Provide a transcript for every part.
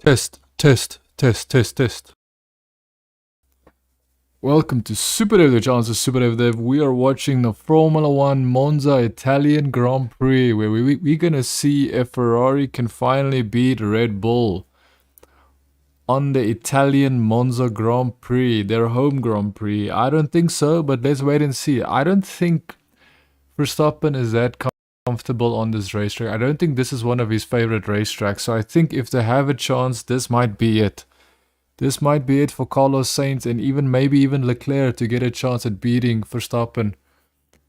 Test, test, test, test, test. Welcome to SuperDude, the channel is SuperDavedev. We are watching the Formula 1 Monza Italian Grand Prix, where we're gonna see if Ferrari can finally beat Red Bull on the Italian Monza Grand Prix, their home Grand Prix. I don't think so, but let's wait and see. I don't think Verstappen is that comfortable on this racetrack. I don't think this is one of his favorite racetracks, so I think if they have a chance, this might be it. This might be it for Carlos Sainz and maybe even Leclerc to get a chance at beating Verstappen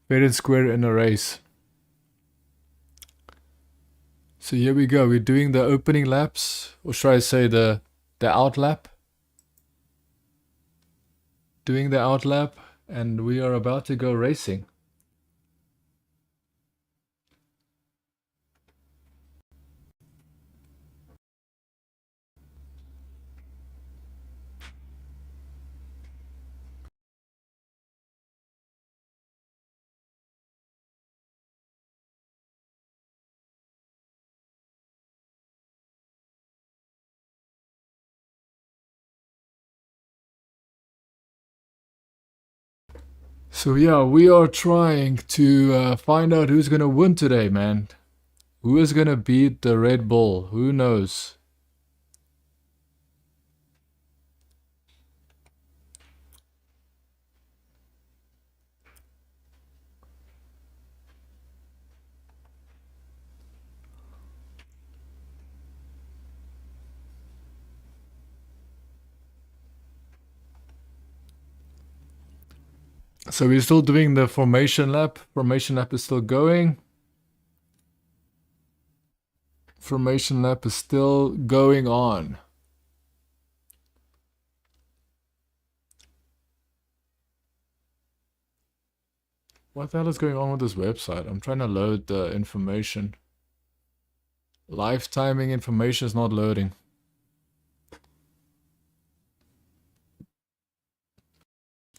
fair and square in a race. So here we go. We're doing the opening laps, or should I say the out lap? Doing the out lap, and we are about to go racing. So yeah, we are trying to find out who's gonna win today, man. Who is gonna beat the Red Bull? Who knows? So we're still doing the formation lap. Formation lap is still going. Formation lap is still going on. What the hell is going on with this website? I'm trying to load the information. Live timing information is not loading.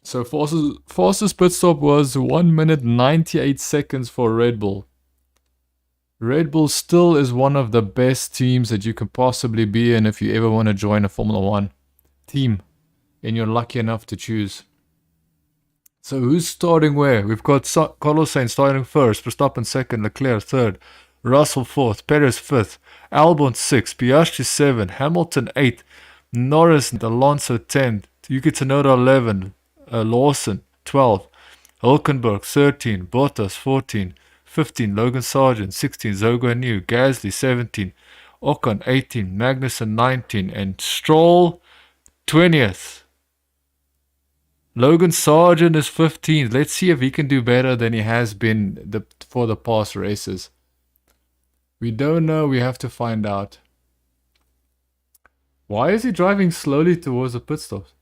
So fastest pit stop was 1 minute 98 seconds for Red Bull. Red Bull still is one of the best teams that you can possibly be in if you ever want to join a Formula 1 team and you're lucky enough to choose. So who's starting where? We've got Carlos Sainz starting first, Verstappen second, Leclerc third, Russell fourth, Perez fifth, Albon sixth, Piastri seventh, Hamilton eighth, Norris and Alonso 10th, Yuki Tsunoda 11th, Lawson 12, Hulkenberg 13, Bottas 14, 15, Logan Sargent 16, Zhou Guanyu, Gasly 17, Ocon 18, Magnussen 19, and Stroll 20th. Logan Sargent is 15th. Let's see if he can do better than he has been for the past races. We don't know. We have to find out. Why is he driving slowly towards the pit stops?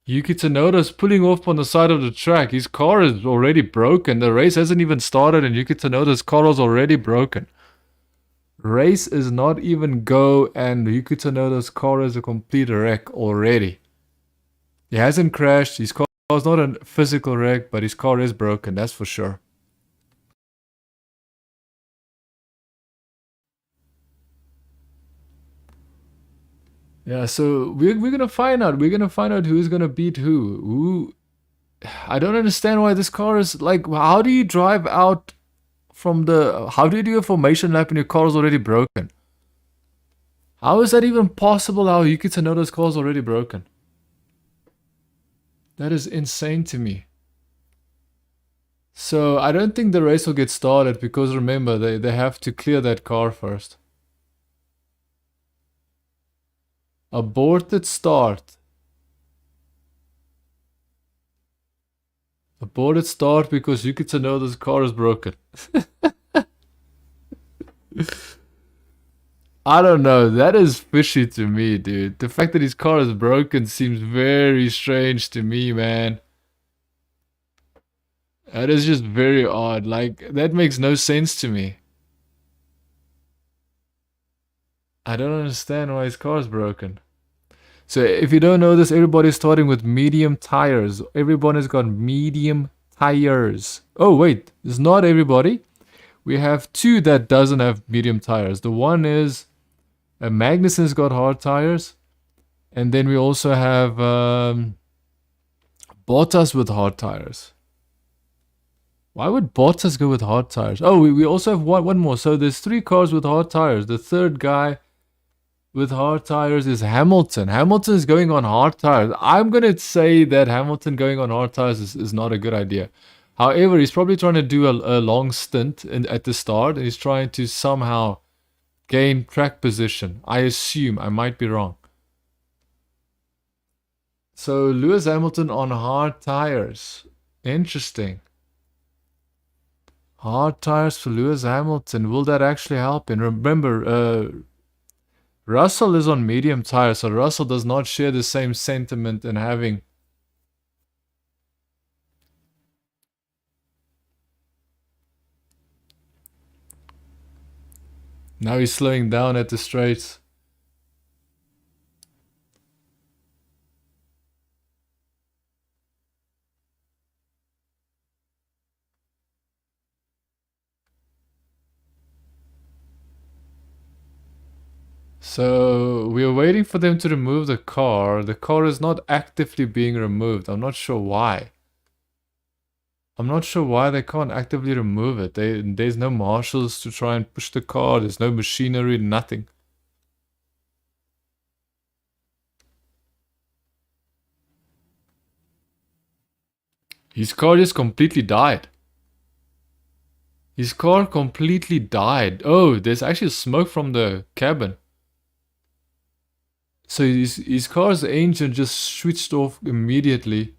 Yuki Tsunoda's pulling off on the side of the track. His car is already broken. The race hasn't even started and Yuki Tsunoda's car is already broken. Race is not even go and Yuki Tsunoda's car is a complete wreck already. He hasn't crashed. His car is not a physical wreck, but his car is broken, that's for sure. Yeah, so we're gonna find out. We're gonna find out who's gonna beat who. I don't understand why this car is like. How do you drive out from the? How do you do a formation lap and your car is already broken? How is that even possible? How Yuki Tsunoda's car is already broken? That is insane to me. So I don't think the race will get started because remember they have to clear that car first. Aborted start. Aborted start because Yuki Tsunoda's car is broken. I don't know. That is fishy to me, dude. The fact that his car is broken seems very strange to me, man. That is just very odd. Like, that makes no sense to me. I don't understand why his car is broken. So if you don't know this, everybody's starting with medium tires. Everybody's got medium tires. Oh wait, it's not everybody. we have two that doesn't have medium tires. The one is Magnussen's got hard tires, and then we also have Bottas with hard tires. Why would Bottas go with hard tires? Oh, we also have one more. So there's 3 cars with hard tires. The third guy with hard tires is Hamilton. Hamilton is going on hard tires. I'm going to say that Hamilton going on hard tires is not a good idea. However, he's probably trying to do a long stint at the start, and he's trying to somehow gain track position. I assume. I might be wrong. So Lewis Hamilton on hard tires. Interesting. Hard tires for Lewis Hamilton. Will that actually help? And remember, Russell is on medium tires, so Russell does not share the same sentiment in having... Now he's slowing down at the straights. So we are waiting for them to remove the car. The car is not actively being removed. I'm not sure why. I'm not sure why they can't actively remove it. There's no marshals to try and push the car. There's no machinery, nothing. His car just completely died. His car completely died. Oh, there's actually smoke from the cabin. So his car's engine just switched off immediately.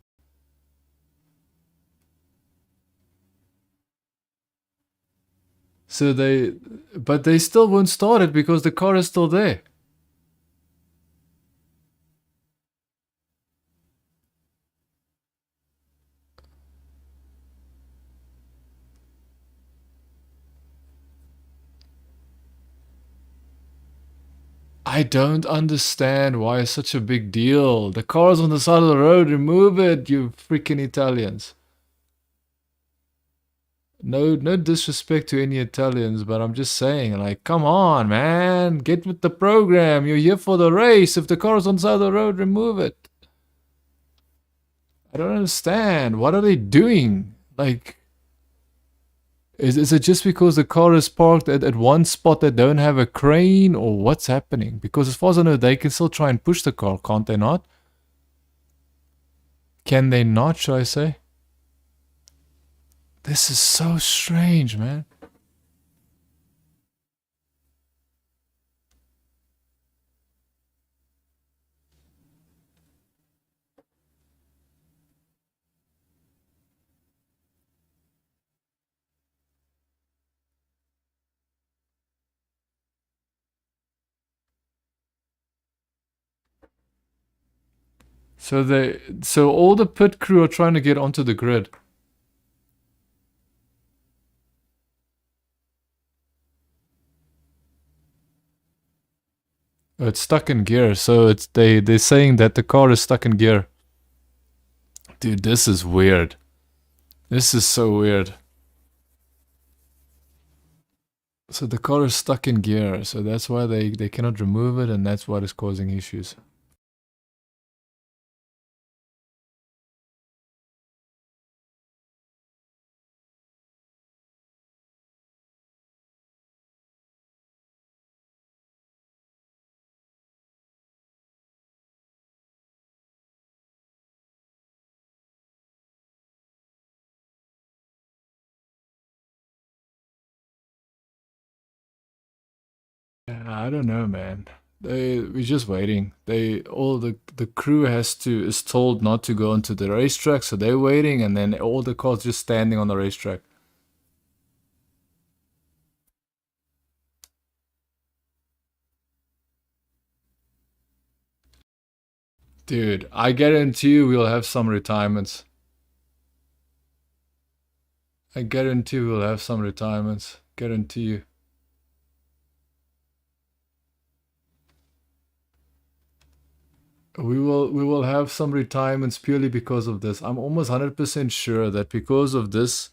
So but they still won't start it because the car is still there. I don't understand why it's such a big deal. The car's on the side of the road, remove it, you freaking Italians. No disrespect to any Italians, but I'm just saying, like, come on, man. Get with the program. You're here for the race. If the car's on the side of the road, remove it. I don't understand. What are they doing? Like, is it just because the car is parked at one spot that don't have a crane, or what's happening? Because as far as I know, they can still try and push the car, can't they not? Can they not, should I say? This is so strange, man. So all the pit crew are trying to get onto the grid. Oh, it's stuck in gear, so they're saying that the car is stuck in gear. Dude, this is weird. This is so weird. So the car is stuck in gear, so that's why they cannot remove it, and that's what is causing issues. I don't know, man. We're just waiting. The crew is told not to go onto the racetrack, so they're waiting, and then all the cars just standing on the racetrack. Dude, I guarantee you we'll have some retirements. I guarantee we'll have some retirements. Guarantee you. We will have some retirements purely because of this. I'm almost 100% sure that because of this,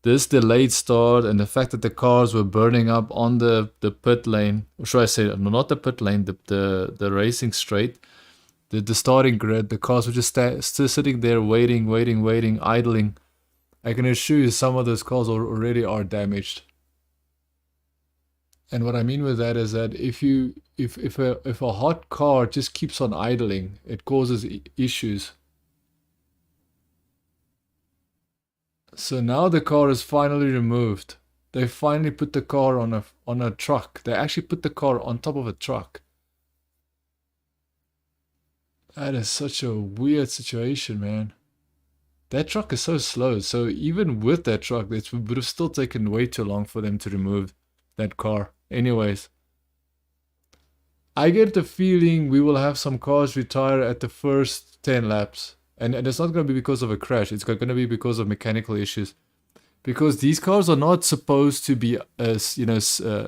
this delayed start and the fact that the cars were burning up on the pit lane, or should I say, no, not the pit lane, the racing straight, the starting grid, the cars were just still sitting there waiting, idling. I can assure you some of those cars already are damaged. And what I mean with that is that if a hot car just keeps on idling, it causes issues. So now the car is finally removed. They finally put the car on a truck. They actually put the car on top of a truck. That is such a weird situation, man. That truck is so slow. So even with that truck, it would have still taken way too long for them to remove that car. Anyways, I get the feeling we will have some cars retire at the first 10 laps. And it's not going to be because of a crash. It's going to be because of mechanical issues. Because these cars are not supposed to be,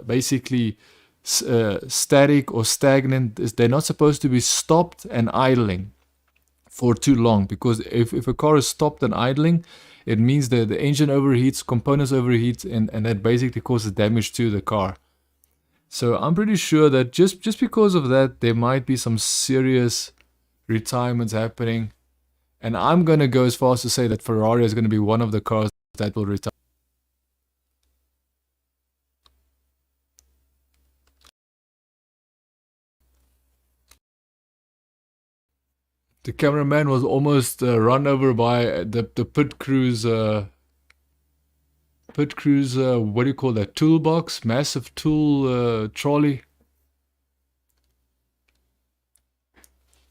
basically static or stagnant. They're not supposed to be stopped and idling for too long. Because if a car is stopped and idling, it means that the engine overheats, components overheat, and that basically causes damage to the car. So I'm pretty sure that just because of that, there might be some serious retirements happening. And I'm going to go as far as to say that Ferrari is going to be one of the cars that will retire. The cameraman was almost run over by the pit crew's what do you call that, toolbox, massive tool trolley.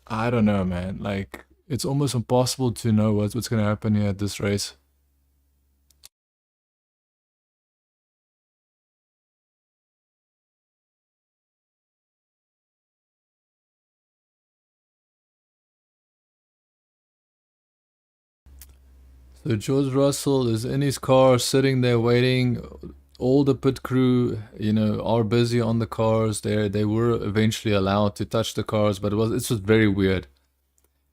I don't know, man. Like, it's almost impossible to know what's going to happen here at this race. So George Russell is in his car, sitting there waiting. All the pit crew, are busy on the cars. They were eventually allowed to touch the cars, but it was very weird.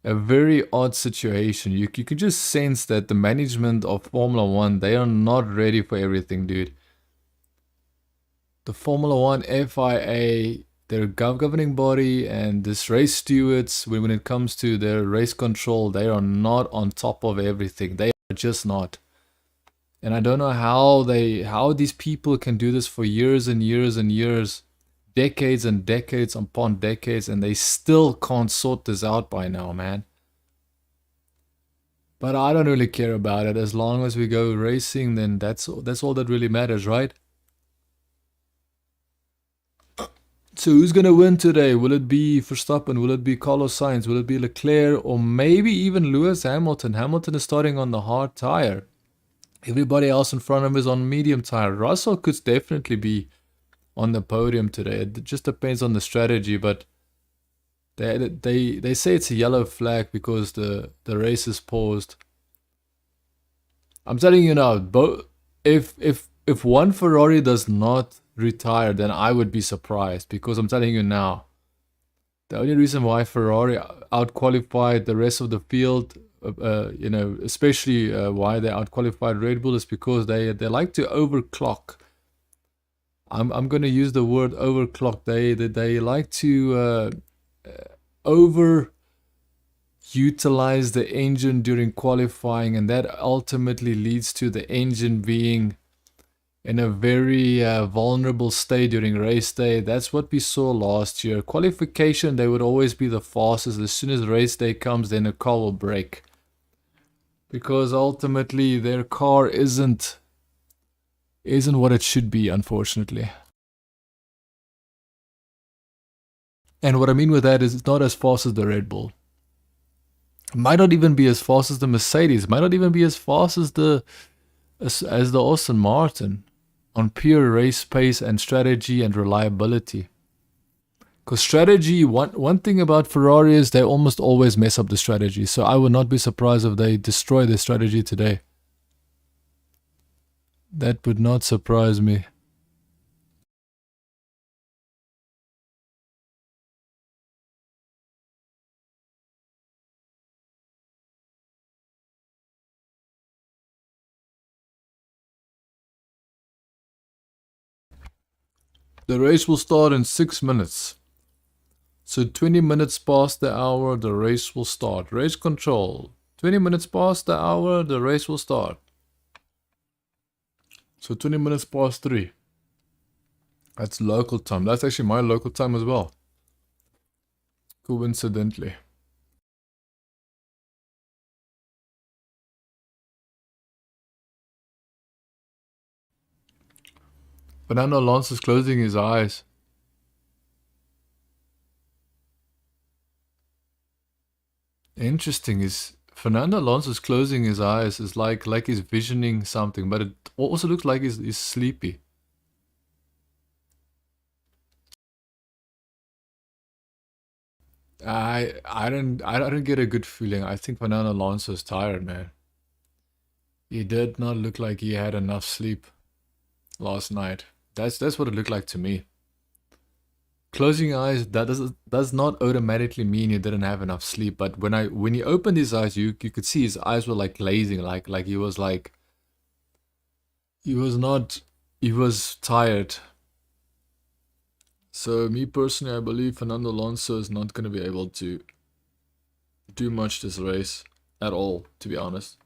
A very odd situation. You can just sense that the management of Formula One, they are not ready for everything, dude. The Formula One FIA, their governing body, and this race stewards, when it comes to their race control, they are not on top of everything. They are just not. And I don't know how these people can do this for years and years and years, decades and decades upon decades, and they still can't sort this out by now, man. But I don't really care about it. As long as we go racing, then that's all that really matters, right? So who's gonna win today? Will it be Verstappen? Will it be Carlos Sainz? Will it be Leclerc? Or maybe even Lewis Hamilton? Hamilton is starting on the hard tire. Everybody else in front of him is on medium tire. Russell could definitely be on the podium today. It just depends on the strategy, but they say it's a yellow flag because the race is paused. I'm telling you now, if one Ferrari does not retire, then I would be surprised, because I'm telling you now, the only reason why Ferrari outqualified the rest of the field, especially why they outqualified Red Bull, is because they like to overclock. I'm going to use the word overclock. They like to over utilize the engine during qualifying, and that ultimately leads to the engine being in a very vulnerable state during race day. That's what we saw last year. Qualification, they would always be the fastest. As soon as race day comes, then a car will break, because ultimately their car isn't what it should be, unfortunately. And what I mean with that is, it's not as fast as the Red Bull. It might not even be as fast as the Mercedes. It might not even be as fast as the Aston Martin on pure race pace and strategy and reliability. Because strategy, one thing about Ferrari is they almost always mess up the strategy. So I would not be surprised if they destroy their strategy today. That would not surprise me. The race will start in 6 minutes. So 20 minutes past the hour, the race will start. Race control. 20 minutes past the hour, the race will start. So 20 minutes past 3. That's local time. That's actually my local time as well. Coincidentally. Fernando Alonso is closing his eyes. Interesting is Fernando Alonso is closing his eyes. It's like he's visioning something, but it also looks like he's sleepy. I don't get a good feeling. I think Fernando Alonso is tired, man. He did not look like he had enough sleep last night. That's what it looked like to me. Closing your eyes, that does not automatically mean you didn't have enough sleep. But when he opened his eyes, you could see his eyes were like glazing, like he was tired. So me personally, I believe Fernando Alonso is not going to be able to do much this race at all, to be honest.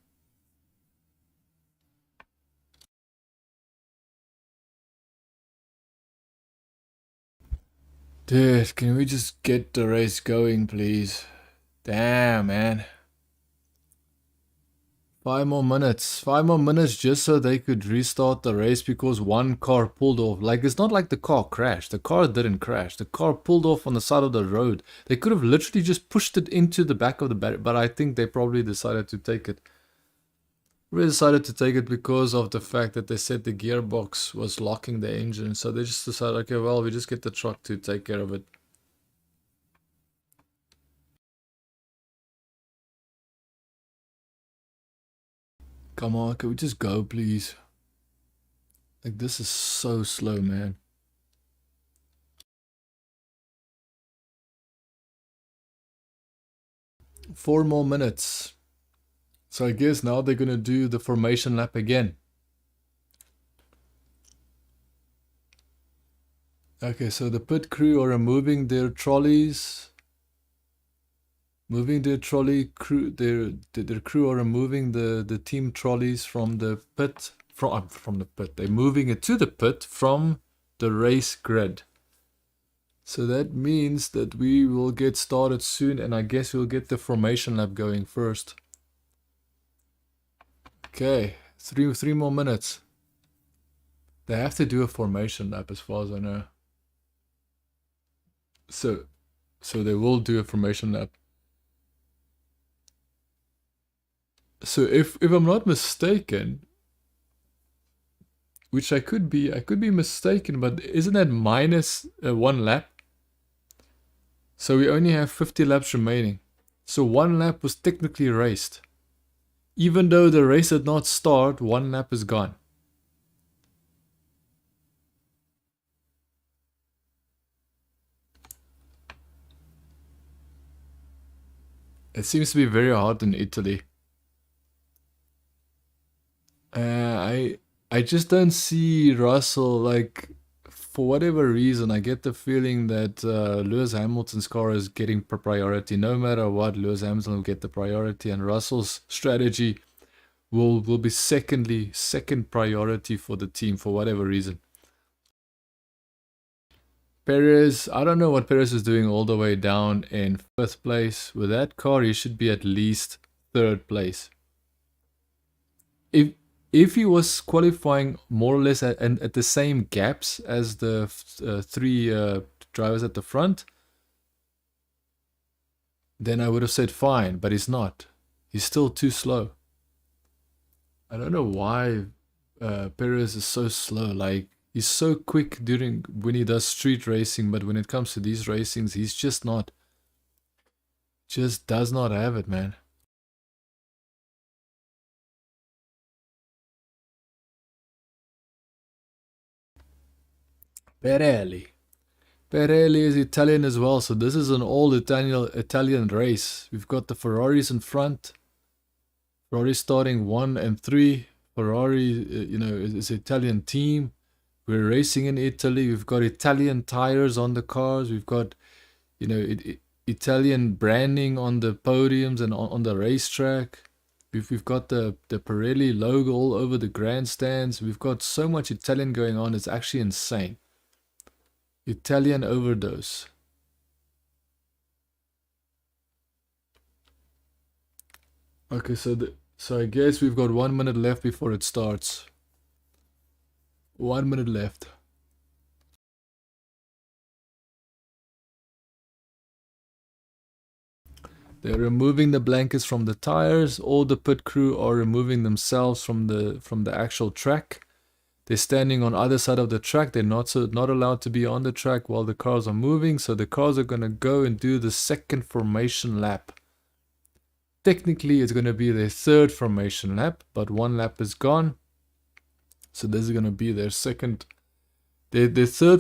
Dude, can we just get the race going, please? Damn, man. 5 more minutes. 5 more minutes just so they could restart the race because one car pulled off. Like, it's not like the car crashed. The car didn't crash. The car pulled off on the side of the road. They could have literally just pushed it into the back of the barrier, but I think they probably decided to take it. We decided to take it because of the fact that they said the gearbox was locking the engine. So they just decided, okay, well, we just get the truck to take care of it. Come on, can we just go, please? Like, this is so slow, man. Four more minutes. So I guess now they're gonna do the formation lap again. Okay, so the pit crew are removing their trolleys. Moving their trolley crew, their crew are removing the team trolleys from the pit. From the pit. They're moving it to the pit from the race grid. So that means that we will get started soon, and I guess we'll get the formation lap going first. Okay, three more minutes. They have to do a formation lap as far as I know. So they will do a formation lap. So if I'm not mistaken, which I could be mistaken, but isn't that minus 1 lap? So we only have 50 laps remaining. So 1 lap was technically raced. Even though the race did not start, 1 lap is gone. It seems to be very hard in Italy. I just don't see Russell, like, for whatever reason. I get the feeling that Lewis Hamilton's car is getting priority. No matter what, Lewis Hamilton will get the priority, and Russell's strategy will be second priority for the team for whatever reason. Perez, I don't know what Perez is doing all the way down in 5th place. With that car, he should be at least 3rd place. If he was qualifying more or less at the same gaps as the 3 drivers at the front, then I would have said fine, but he's not. He's still too slow. I don't know why Perez is so slow. Like, he's so quick when he does street racing, but when it comes to these racings, he's just not. Just does not have it, man. Pirelli. Pirelli is Italian as well, so this is an all Italian race. We've got the Ferraris in front. Ferrari starting 1 and 3. Ferrari, is an Italian team. We're racing in Italy. We've got Italian tires on the cars. We've got, you know, Italian branding on the podiums and on the racetrack. We've got the Pirelli logo all over the grandstands. We've got so much Italian going on. It's actually insane. Italian overdose. Okay, so I guess we've got 1 minute left before it starts. 1 minute left. They're removing the blankets from the tires. All the pit crew are removing themselves from the actual track. They're standing on either side of the track. They're not allowed to be on the track while the cars are moving. So the cars are gonna go and do the second formation lap. Technically, it's gonna be their third formation lap, but one lap is gone. So this is gonna be their third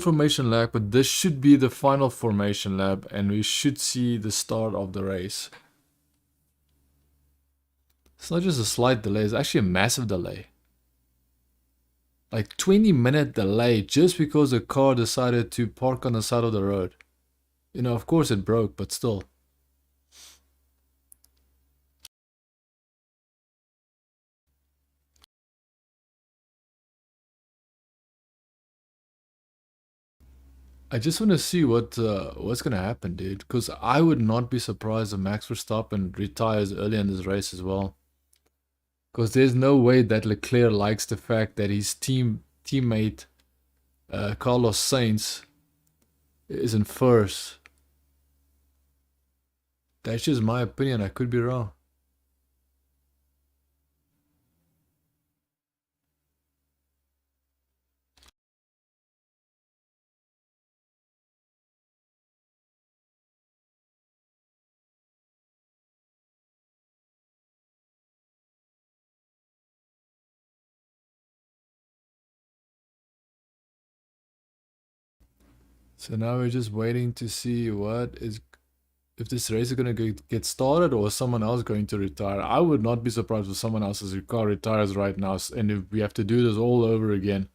formation lap, but this should be the final formation lap, and we should see the start of the race. It's not just a slight delay, it's actually a massive delay. Like 20-minute delay just because a car decided to park on the side of the road. You know, of course it broke, but still. I just want to see what's gonna happen, dude. Because I would not be surprised if Max Verstappen retires early in this race as well. Because there's no way that Leclerc likes the fact that his teammate Carlos Sainz is in first. That's just my opinion. I could be wrong. So now we're just waiting to see if this race is going to get started or is someone else going to retire. I would not be surprised if someone else's car retires right now and if we have to do this all over again.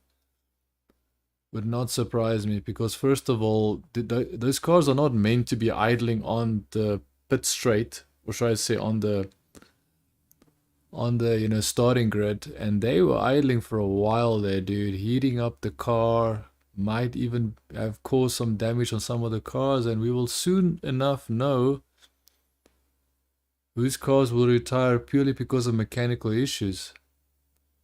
Would not surprise me because first of all, those cars are not meant to be idling on the pit straight, or should I say on the starting grid, and they were idling for a while there, dude, heating up the car. Might even have caused some damage on some of the cars, and we will soon enough know whose cars will retire purely because of mechanical issues.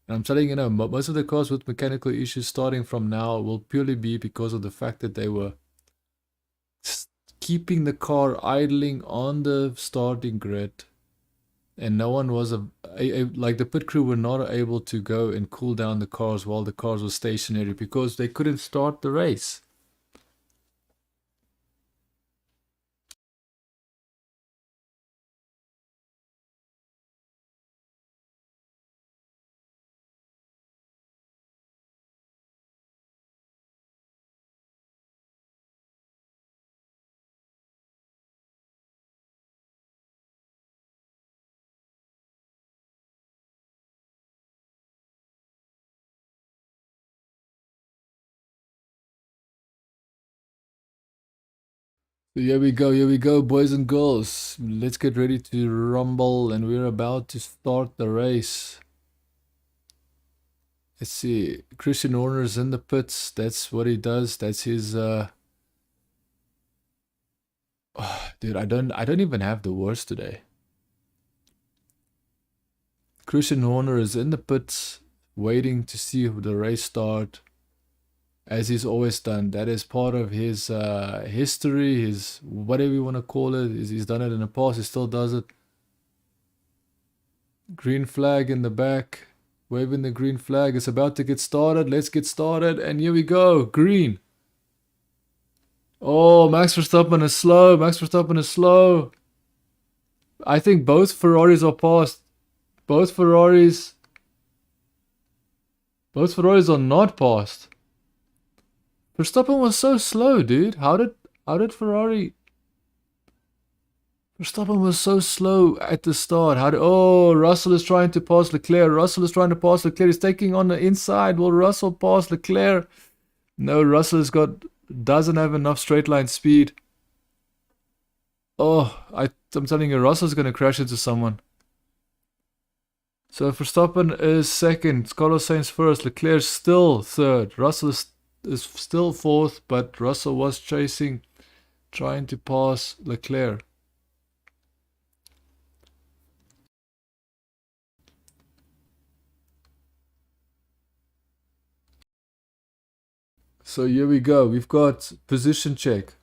And I'm telling you now, most of the cars with mechanical issues starting from now will purely be because of the fact that they were keeping the car idling on the starting grid, and no one was like the pit crew were not able to go and cool down the cars while the cars were stationary because they couldn't start the race. So here we go, boys and girls. Let's get ready to rumble, and we're about to start the race. Let's see. Christian Horner's in the pits. That's what he does. That's his dude, I don't even have the words today. Christian Horner is in the pits waiting to see the race start, as he's always done. That is part of his history, his whatever you want to call it. He's done it in the past, he still does it. Green flag in the back, waving the green flag. It's about to get started. Let's get started, and here we go. Green. Oh, Max Verstappen is slow. Max Verstappen is slow. I think both Ferraris are passed. Both Ferraris are not passed. Verstappen was so slow, dude. How did Ferrari? Verstappen was so slow at the start. Oh, Russell is trying to pass Leclerc. He's taking on the inside. Will Russell pass Leclerc? No, doesn't have enough straight line speed. Oh, I'm telling you, Russell's gonna crash into someone. So Verstappen is second, Carlos Sainz first, Leclerc still third, Russell is still fourth, but Russell was chasing, trying to pass Leclerc. So here we go. We've got position check.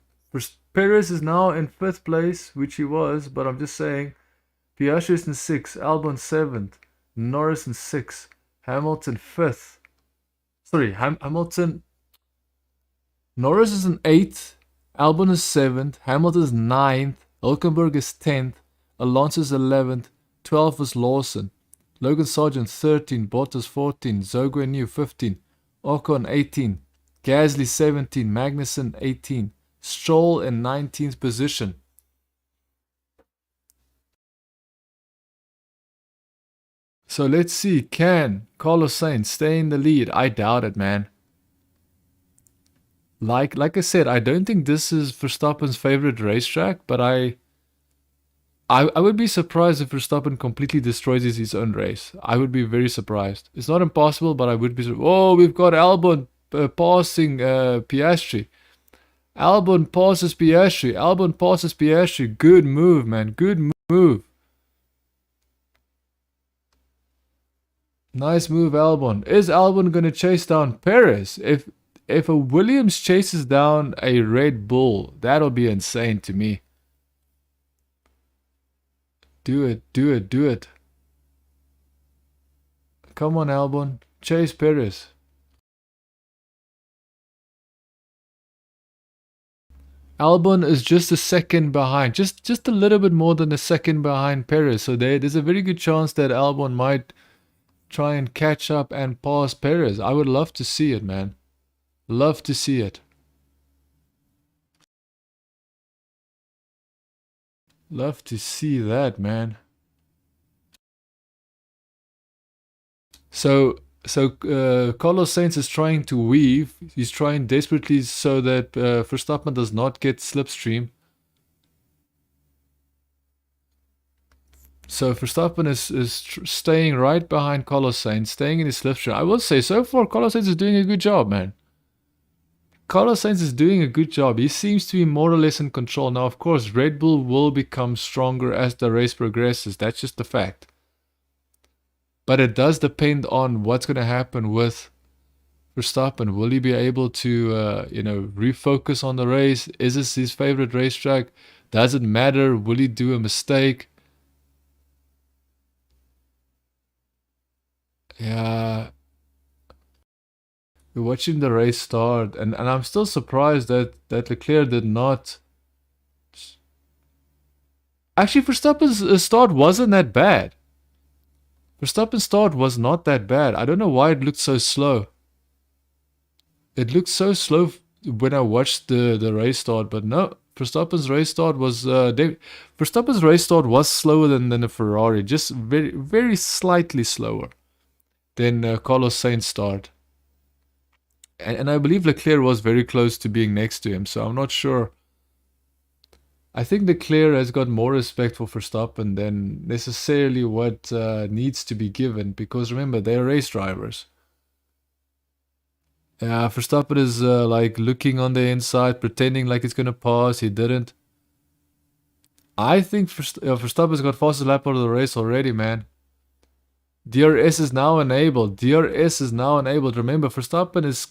Perez is now in fifth place, which he was, but I'm just saying. Piastri is in sixth, Albon seventh, Norris in sixth, Hamilton fifth. Sorry, Hamilton. Norris is in eighth, Albon is seventh, Hamilton is ninth, Hulkenberg is 10th, Alonso is 11th, 12th is Lawson, Logan Sargent 13, Bottas 14, Zhou New 15, Ocon 18, Gasly 17, Magnussen 18, Stroll in 19th position. So let's see, can Carlos Sainz stay in the lead? I doubt it, man. Like I said, I don't think this is Verstappen's favorite racetrack, but I would be surprised if Verstappen completely destroys his own race. I would be very surprised. It's not impossible, but I would be surprised. Oh, we've got Albon passing Piastri. Albon passes Piastri. Albon passes Piastri. Good move, man. Good move. Nice move, Albon. Is Albon going to chase down Perez? If a Williams chases down a Red Bull, that'll be insane to me. Do it, do it, do it. Come on, Albon. Chase Perez. Albon is just a second behind. Just a little bit more than a second behind Perez. So there's a very good chance that Albon might try and catch up and pass Perez. I would love to see it, man. Love to see it. Love to see that, man. So Carlos Sainz is trying to weave. He's trying desperately so that Verstappen does not get slipstream. So Verstappen is staying right behind Carlos Sainz, staying in his slipstream. I will say, so far, Carlos Sainz is doing a good job, man. Carlos Sainz is doing a good job. He seems to be more or less in control. Now, of course, Red Bull will become stronger as the race progresses. That's just a fact. But it does depend on what's going to happen with Verstappen. Will he be able to, refocus on the race? Is this his favorite racetrack? Does it matter? Will he do a mistake? Yeah. We're watching the race start, and I'm still surprised that Leclerc did not. Actually, Verstappen's start wasn't that bad. Verstappen's start was not that bad. I don't know why it looked so slow. It looked so slow when I watched the race start, but no, Verstappen's race start was Verstappen's race start was slower than a Ferrari, just very very slightly slower than Carlos Sainz start. And I believe Leclerc was very close to being next to him, so I'm not sure. I think Leclerc has got more respect for Verstappen than necessarily what needs to be given, because remember, they're race drivers. Yeah, Verstappen is like looking on the inside, pretending like it's gonna pass. He didn't. I think Verstappen's got fastest lap out of the race already, man. DRS is now enabled. DRS is now enabled. Remember, Verstappen is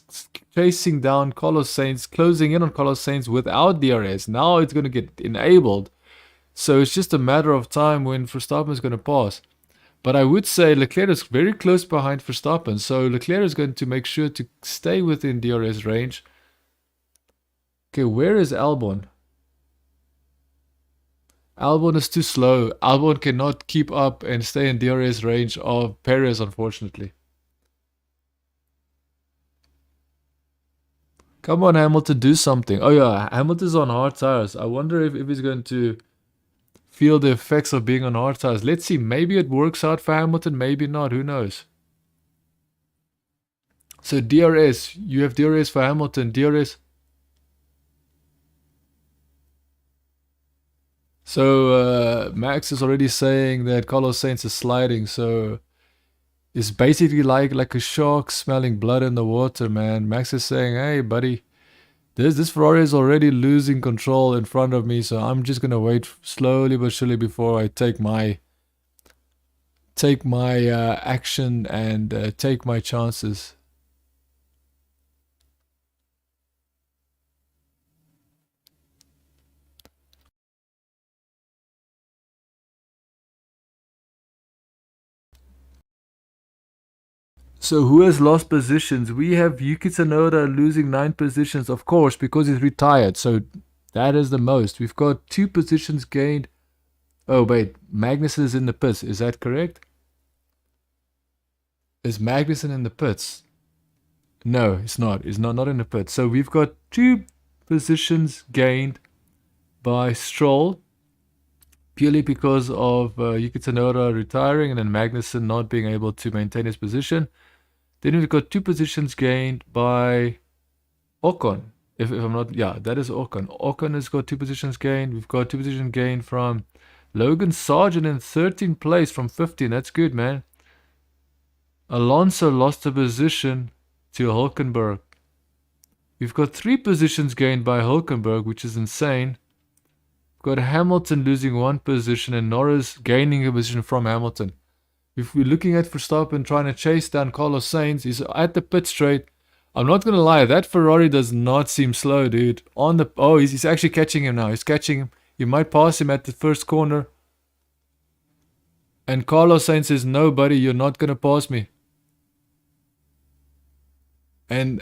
chasing down Carlos Sainz, closing in on Carlos Sainz without DRS. Now it's going to get enabled. So it's just a matter of time when Verstappen is going to pass. But I would say Leclerc is very close behind Verstappen. So Leclerc is going to make sure to stay within DRS range. Okay, where is Albon? Albon is too slow. Albon cannot keep up and stay in DRS range of Perez, unfortunately. Come on, Hamilton, do something. Oh yeah, Hamilton's on hard tires. I wonder if he's going to feel the effects of being on hard tires. Let's see, maybe it works out for Hamilton, maybe not, who knows. So DRS, you have DRS for Hamilton, DRS. So Max is already saying that Carlos Sainz is sliding, so it's basically like a shark smelling blood in the water, man. Max is saying, hey buddy, this Ferrari is already losing control in front of me, so I'm just gonna wait slowly but surely before I take my action and take my chances. So who has lost positions? We have Yuki Tsunoda losing 9 positions, of course, because he's retired. So that is the most. We've got 2 positions gained. Oh wait, Magnussen is in the pits. Is that correct? Is Magnussen in the pits? No, he's not. He's not in the pits. So we've got 2 positions gained by Stroll, purely because of Yuki Tsunoda retiring and then Magnussen not being able to maintain his position. Then we've got 2 positions gained by Ocon. If I'm not, yeah, that is Ocon. Ocon has got 2 positions gained. We've got 2 positions gained from Logan Sargent in 13th place from 15. That's good, man. Alonso lost a position to Hulkenberg. We've got 3 positions gained by Hulkenberg, which is insane. We've got Hamilton losing 1 position and Norris gaining a position from Hamilton. If we're looking at Verstappen trying to chase down Carlos Sainz, he's at the pit straight. I'm not going to lie, that Ferrari does not seem slow, dude. He's actually catching him now. He's catching him. You might pass him at the first corner. And Carlos Sainz says, no, buddy, you're not going to pass me. And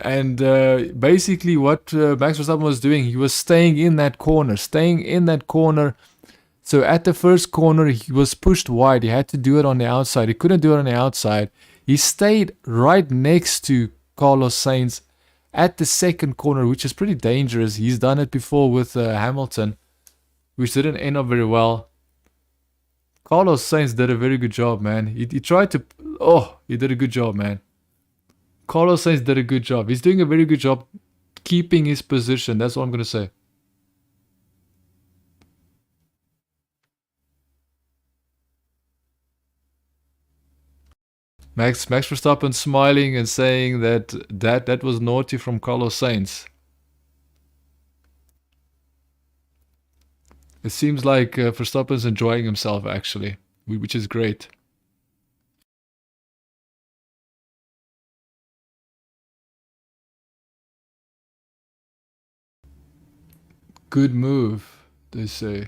basically what Max Verstappen was doing, he was staying in that corner. So at the first corner, he was pushed wide. He had to do it on the outside. He couldn't do it on the outside. He stayed right next to Carlos Sainz at the second corner, which is pretty dangerous. He's done it before with Hamilton, which didn't end up very well. Carlos Sainz did a very good job, man. He tried to... Oh, he did a good job, man. Carlos Sainz did a good job. He's doing a very good job keeping his position. That's what I'm going to say. Max Verstappen smiling and saying that was naughty from Carlos Sainz. It seems like Verstappen's enjoying himself actually, which is great. Good move, they say.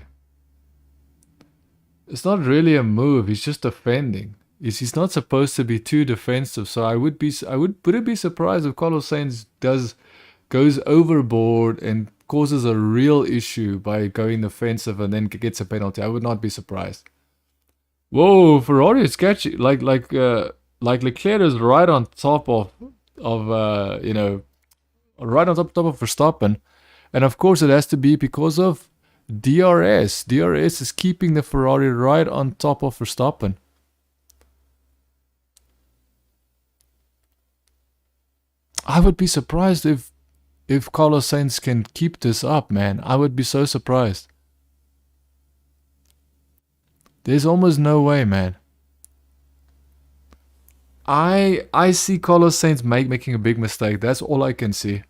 It's not really a move, he's just defending. He's not supposed to be too defensive, so I wouldn't be surprised if Carlos Sainz goes overboard and causes a real issue by going defensive and then gets a penalty. I would not be surprised. Whoa, Ferrari is catchy. Like Leclerc is right on top of right on top of Verstappen, and of course it has to be because of DRS. DRS is keeping the Ferrari right on top of Verstappen. I would be surprised if Carlos Sainz can keep this up, man. I would be so surprised. There's almost no way, man. I see Carlos Sainz making a big mistake. That's all I can see.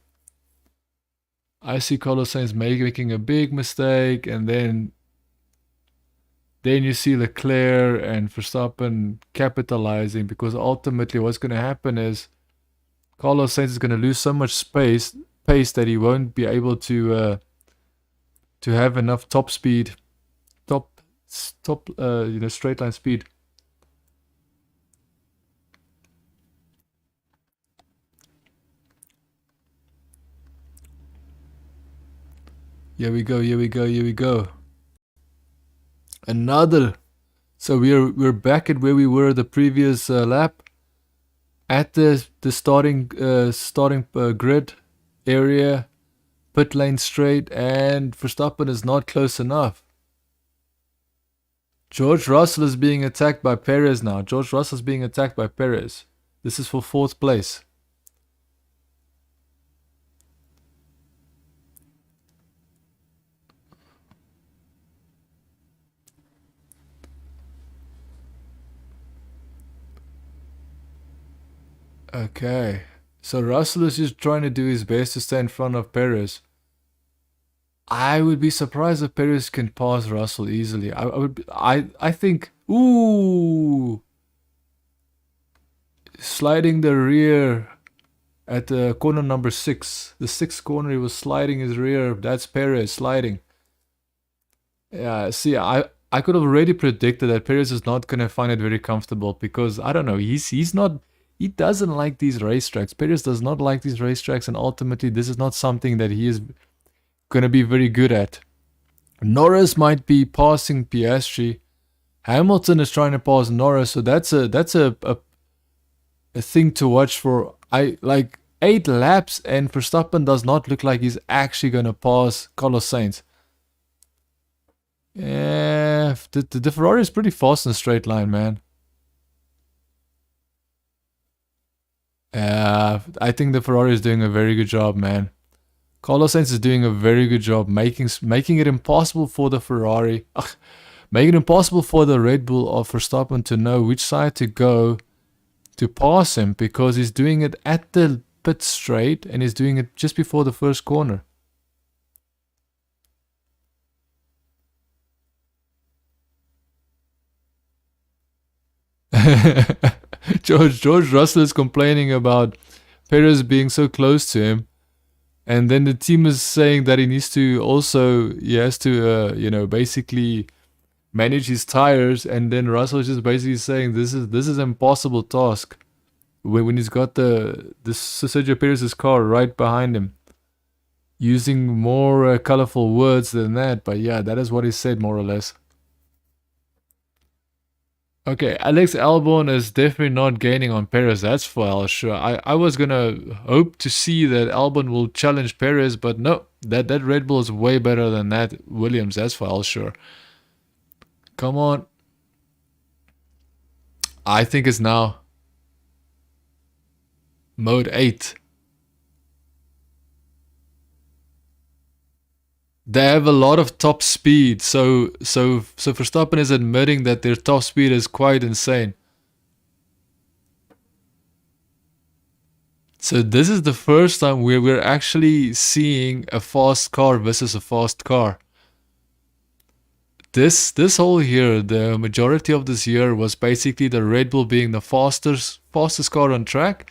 I see Carlos Sainz making a big mistake, and then you see Leclerc and Verstappen capitalizing, because ultimately what's going to happen is Carlos Sainz is going to lose so much pace that he won't be able to have enough top speed, straight line speed. Here we go. Another. So we're back at where we were the previous lap. At the starting grid area, pit lane straight, and Verstappen is not close enough. George Russell is being attacked by Perez now. This is for 4th place. Okay. So Russell is just trying to do his best to stay in front of Perez. I would be surprised if Perez can pass Russell easily. I think, ooh, sliding the rear at corner number 6. The 6th corner, he was sliding his rear. That's Perez sliding. Yeah, see, I could have already predicted that Perez is not going to find it very comfortable because, I don't know, he's not, he doesn't like these racetracks. Perez does not like these racetracks, and ultimately this is not something that he is going to be very good at. Norris might be passing Piastri. Hamilton is trying to pass Norris, so that's a thing to watch for. I like 8 laps, and Verstappen does not look like he's actually gonna pass Carlos Sainz. Yeah, the Ferrari is pretty fast in a straight line, man. I think the Ferrari is doing a very good job, man. Carlos Sainz is doing a very good job making it impossible for the Ferrari, making it impossible for the Red Bull of Verstappen to know which side to go to pass him, because he's doing it at the pit straight and he's doing it just before the first corner. George Russell is complaining about Perez being so close to him, and then the team is saying that he needs to also, he has to, basically manage his tires, and then Russell is just basically saying this is an impossible task when he's got the Sergio Perez's car right behind him, using more colorful words than that, but yeah, that is what he said more or less. Okay, Alex Albon is definitely not gaining on Perez, that's for sure. I was gonna hope to see that Albon will challenge Perez, but no, that Red Bull is way better than that Williams, that's for sure. Come on. I think it's now mode 8. They have a lot of top speed, so Verstappen is admitting that their top speed is quite insane. So this is the first time where we're actually seeing a fast car versus a fast car. This whole year, the majority of this year was basically the Red Bull being the fastest car on track,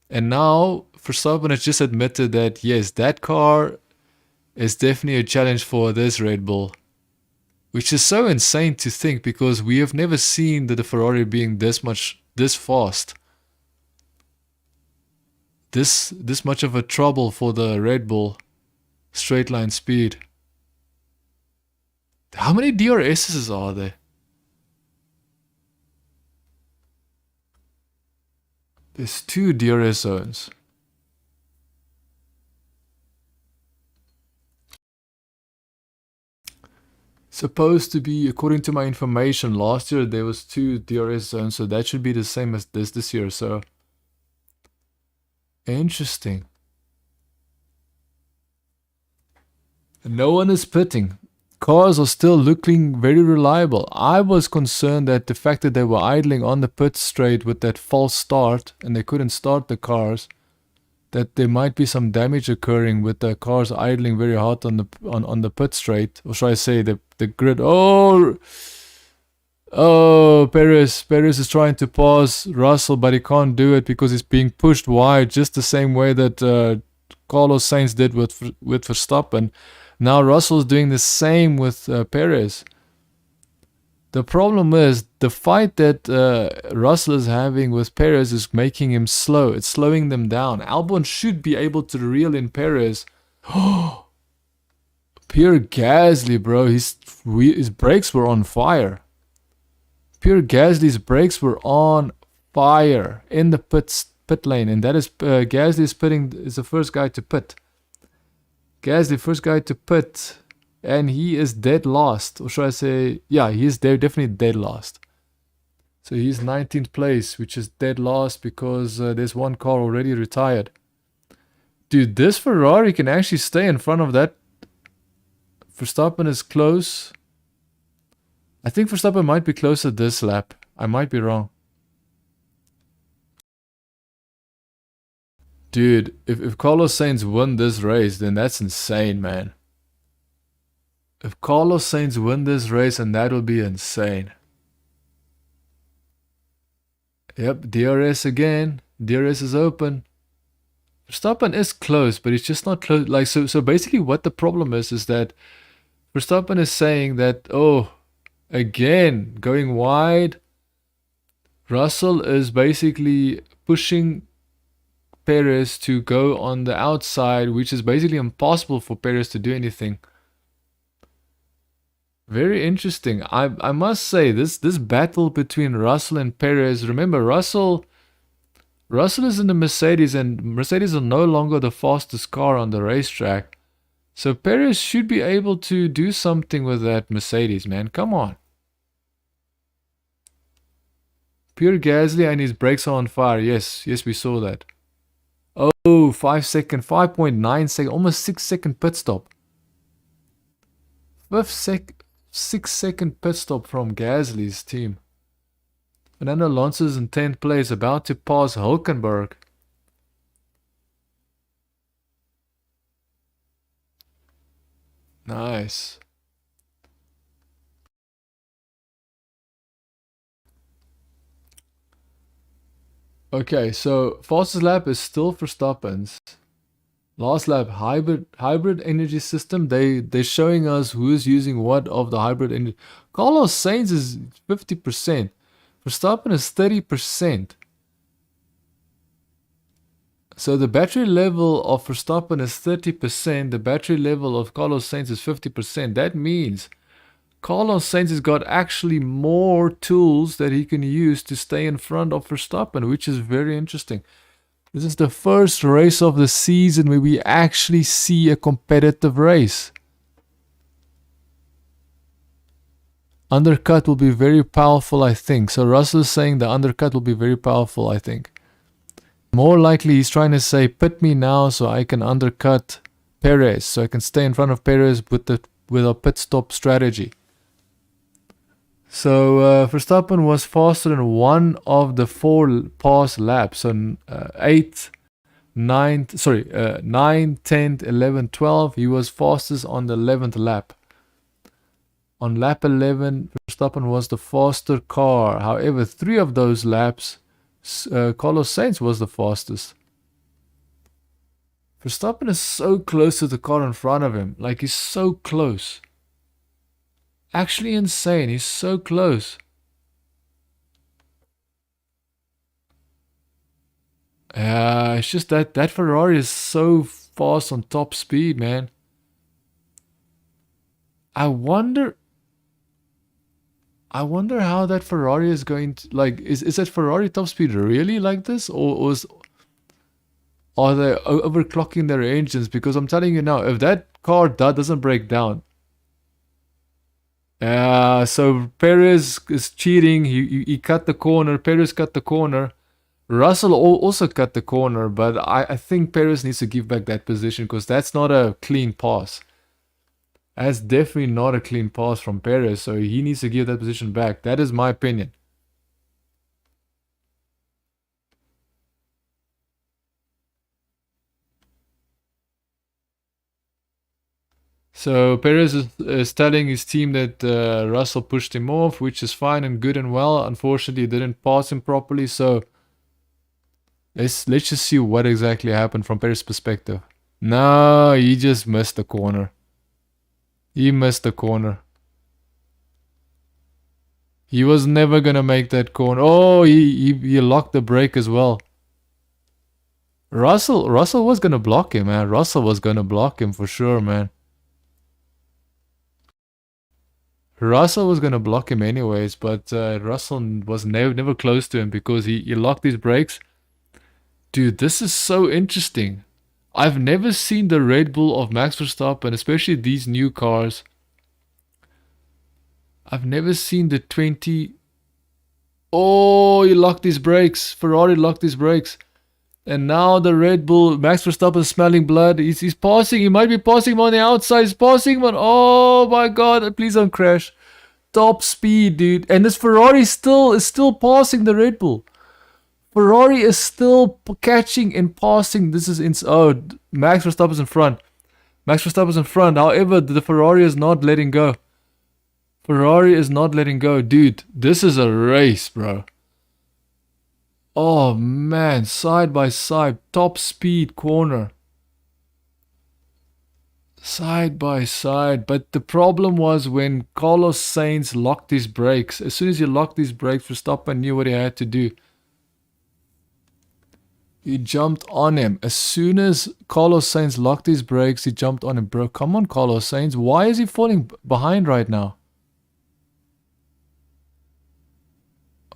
and now Verstappen has just admitted that yes, that car is definitely a challenge for this Red Bull, which is so insane to think because we have never seen the Ferrari being this fast, this much of a trouble for the Red Bull straight line speed. How many DRSs are there? There's 2 DRS zones. Supposed to be, according to my information, last year there was 2 DRS zones, so that should be the same as this year. So interesting. No one is pitting. Cars are still looking very reliable. I was concerned that the fact that they were idling on the pit straight with that false start and they couldn't start the cars, that there might be some damage occurring with the cars idling very hard on the pit straight, or should I say the grid. Oh, Perez is trying to pass Russell, but he can't do it because he's being pushed wide, just the same way that Carlos Sainz did with Verstappen. Now Russell's doing the same with Perez. The problem is the fight that Russell is having with Perez is making him slow. It's slowing them down. Albon should be able to reel in Perez. Pierre Gasly, bro. His brakes were on fire. Pierre Gasly's brakes were on fire in the pit lane, and that is Gasly is the first guy to pit. Gasly, first guy to pit. And he is dead last. Or should I say, yeah, he is definitely dead last. So he's 19th place, which is dead last because there's one car already retired. Dude, this Ferrari can actually stay in front of that. Verstappen is close. I think Verstappen might be close at this lap. I might be wrong. Dude, if Carlos Sainz won this race, then that's insane, man. If Carlos Sainz win this race, and that would be insane. Yep, DRS again. DRS is open. Verstappen is close, but it's just not close. Like, so basically what the problem is that Verstappen is saying that, oh, again, going wide. Russell is basically pushing Perez to go on the outside, which is basically impossible for Perez to do anything. Very interesting. I must say, this battle between Russell and Perez, remember, Russell is in the Mercedes, and Mercedes are no longer the fastest car on the racetrack. So Perez should be able to do something with that Mercedes, man. Come on. Pure Gasly and his brakes are on fire. Yes, we saw that. Oh, 5 second, 5.9 second, almost 6 second pit stop. 6 second pit stop from Gasly's team. Fernando Alonso's in 10th place, about to pass Hulkenberg. Nice. Okay, so fastest lap is still Verstappen's. Last lap, hybrid energy system. They're showing us who is using what of the hybrid energy. Carlos Sainz is 50%. Verstappen is 30%. So the battery level of Verstappen is 30%. The battery level of Carlos Sainz is 50%. That means Carlos Sainz has got actually more tools that he can use to stay in front of Verstappen, which is very interesting. This is the first race of the season where we actually see a competitive race. Undercut will be very powerful, I think. So Russell is saying the undercut will be very powerful, I think. More likely he's trying to say, pit me now so I can undercut Perez. So I can stay in front of Perez with a pit stop strategy. So Verstappen was faster in one of the 4 past laps. So 9, 10, 11, 12. He was fastest on the 11th lap. On lap 11, Verstappen was the faster car. However, 3 of those laps, Carlos Sainz was the fastest. Verstappen is so close to the car in front of him. Like, he's so close. Actually insane. He's so close. It's just that Ferrari is so fast on top speed, man. I wonder how that Ferrari is going to, like, is that Ferrari top speed really like this? Or are they overclocking their engines? Because I'm telling you now, if that car doesn't break down, so Perez is cheating. He cut the corner. Perez cut the corner. Russell also cut the corner, but I think Perez needs to give back that position because that's not a clean pass. That's definitely not a clean pass from Perez, so he needs to give that position back. That is my opinion. So Perez is telling his team that Russell pushed him off, which is fine and good and well. Unfortunately, he didn't pass him properly, so let's just see what exactly happened from Perez's perspective. No, he just missed the corner. He missed the corner. He was never gonna make that corner. Oh, he locked the brake as well. Russell was gonna block him, man. Russell was gonna block him for sure, man. Russell was gonna block him anyways, but Russell was never close to him because he locked his brakes. Dude, this is so interesting. I've never seen the Red Bull of Max Verstappen, especially these new cars. I've never seen the 20. Oh, he locked his brakes. Ferrari locked his brakes. And now the Red Bull, Max Verstappen is smelling blood. He's passing. He might be passing him on the outside. He's passing him on. Oh my god, please don't crash. Top speed, dude. And this Ferrari is still passing the Red Bull. Ferrari is still catching and passing. This is Max Verstappen's in front. Max Verstappen's in front. However, the Ferrari is not letting go. Ferrari is not letting go. Dude, this is a race, bro. Oh, man. Side by side. Top speed corner. Side by side. But the problem was when Carlos Sainz locked his brakes. As soon as he locked his brakes, Verstappen knew what he had to do. He jumped on him. As soon as Carlos Sainz locked his brakes, he jumped on him. Bro, come on, Carlos Sainz. Why is he falling behind right now?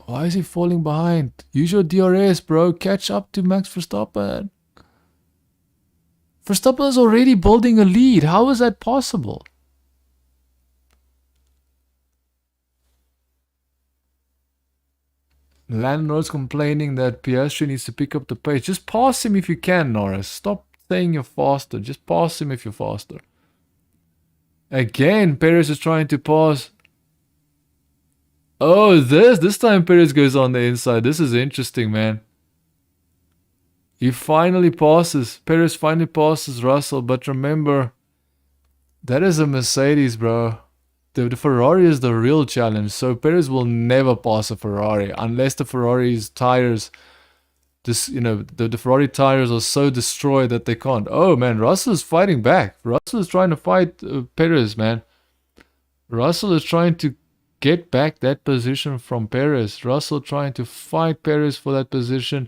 Why is he falling behind? Use your DRS, bro. Catch up to Max Verstappen. Verstappen is already building a lead. How is that possible? Lando Norris complaining that Piastri needs to pick up the pace. Just pass him if you can, Norris. Stop saying you're faster. Just pass him if you're faster. Again, Perez is trying to pass. Oh, this time Perez goes on the inside. This is interesting, man. He finally passes. Perez finally passes Russell. But remember, that is a Mercedes, bro. The Ferrari is the real challenge. So Perez will never pass a Ferrari unless the Ferrari's tires, the Ferrari tires are so destroyed that they can't. Oh man, Russell is fighting back. Russell is trying to fight Perez, man. Russell is trying to get back that position from Perez. Russell trying to fight Perez for that position.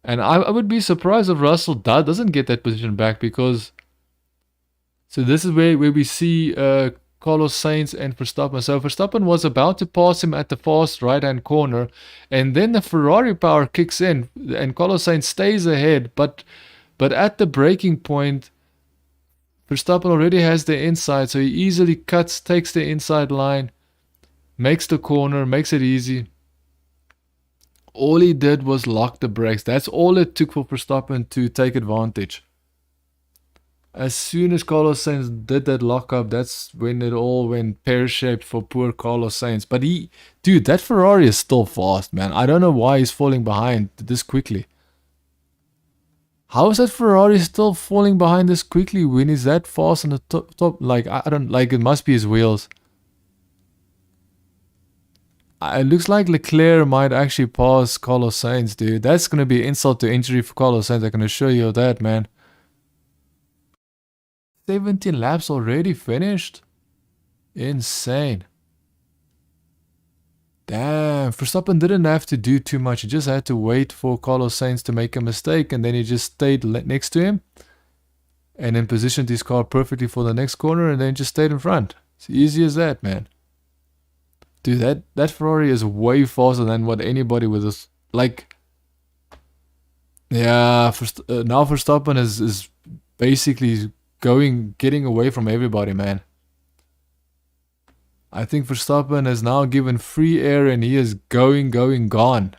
And I would be surprised if Russell doesn't get that position back because... So this is where we see Carlos Sainz and Verstappen. So Verstappen was about to pass him at the fast right-hand corner. And then the Ferrari power kicks in. And Carlos Sainz stays ahead. But at the braking point, Verstappen already has the inside. So he easily takes the inside line. Makes the corner, makes it easy. All he did was lock the brakes. That's all it took for Verstappen to take advantage. As soon as Carlos Sainz did that lockup, that's when it all went pear-shaped for poor Carlos Sainz. But dude, that Ferrari is still fast, man. I don't know why he's falling behind this quickly. How is that Ferrari still falling behind this quickly when he's that fast on the top? Like, I don't, like, it must be his wheels. It looks like Leclerc might actually pass Carlos Sainz, dude. That's going to be insult to injury for Carlos Sainz. I can assure you of that, man. 17 laps already finished? Insane. Damn, Verstappen didn't have to do too much. He just had to wait for Carlos Sainz to make a mistake, and then he just stayed next to him and then positioned his car perfectly for the next corner and then just stayed in front. It's easy as that, man. Dude, that Ferrari is way faster than what anybody with this, like, yeah, now Verstappen is basically getting away from everybody, man. I think Verstappen is now given free air and he is gone.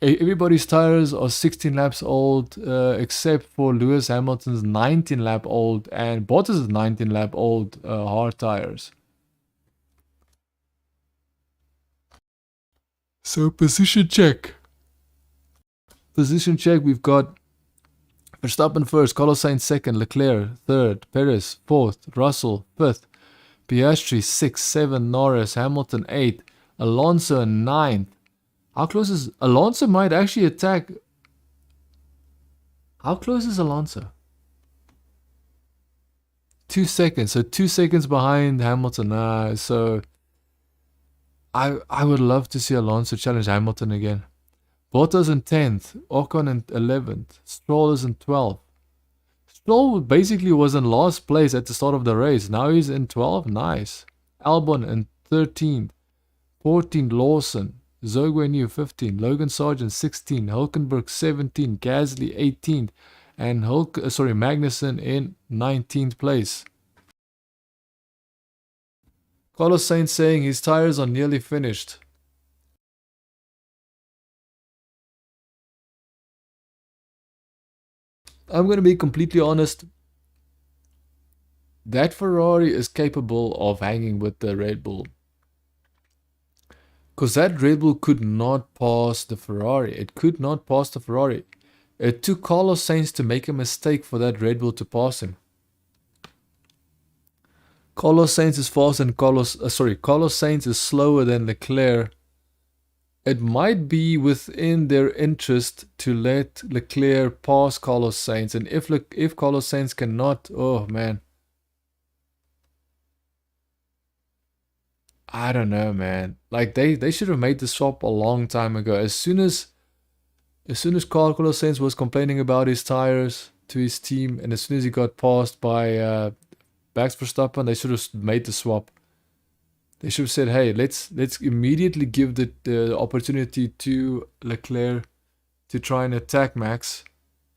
Everybody's tires are 16 laps old, except for Lewis Hamilton's 19 lap old and Bottas' 19 lap old hard tires. So position check. Position check, we've got Verstappen first, Carlos Sainz second, Leclerc third, Perez fourth, Russell fifth, Piastri 6, 7, Norris, Hamilton 8, Alonso 9th. How close is Alonso? Might actually attack. How close is Alonso? 2 seconds. So 2 seconds behind Hamilton. So I would love to see Alonso challenge Hamilton again. Bottas in 10th, Ocon in 11th, Stroll is in 12th. Stroll basically was in last place at the start of the race. Now he's in 12th. Nice. Albon in 13th. 14th, Lawson. Zhou New 15th. Logan Sargent 16th. Hulkenberg 17th. Gasly 18th. And Magnussen in 19th place. Carlos Sainz saying his tires are nearly finished. I'm going to be completely honest. That Ferrari is capable of hanging with the Red Bull. Because that Red Bull could not pass the Ferrari. It could not pass the Ferrari. It took Carlos Sainz to make a mistake for that Red Bull to pass him. Carlos Sainz is fast and Carlos Sainz is slower than Leclerc. It might be within their interest to let Leclerc pass Carlos Sainz, and if Carlos Sainz cannot, oh man, I don't know, man. Like they should have made the swap a long time ago. As soon as Carlos Sainz was complaining about his tires to his team, and as soon as he got passed by Max Verstappen, they should have made the swap. They should have said, "Hey, let's immediately give the opportunity to Leclerc to try and attack Max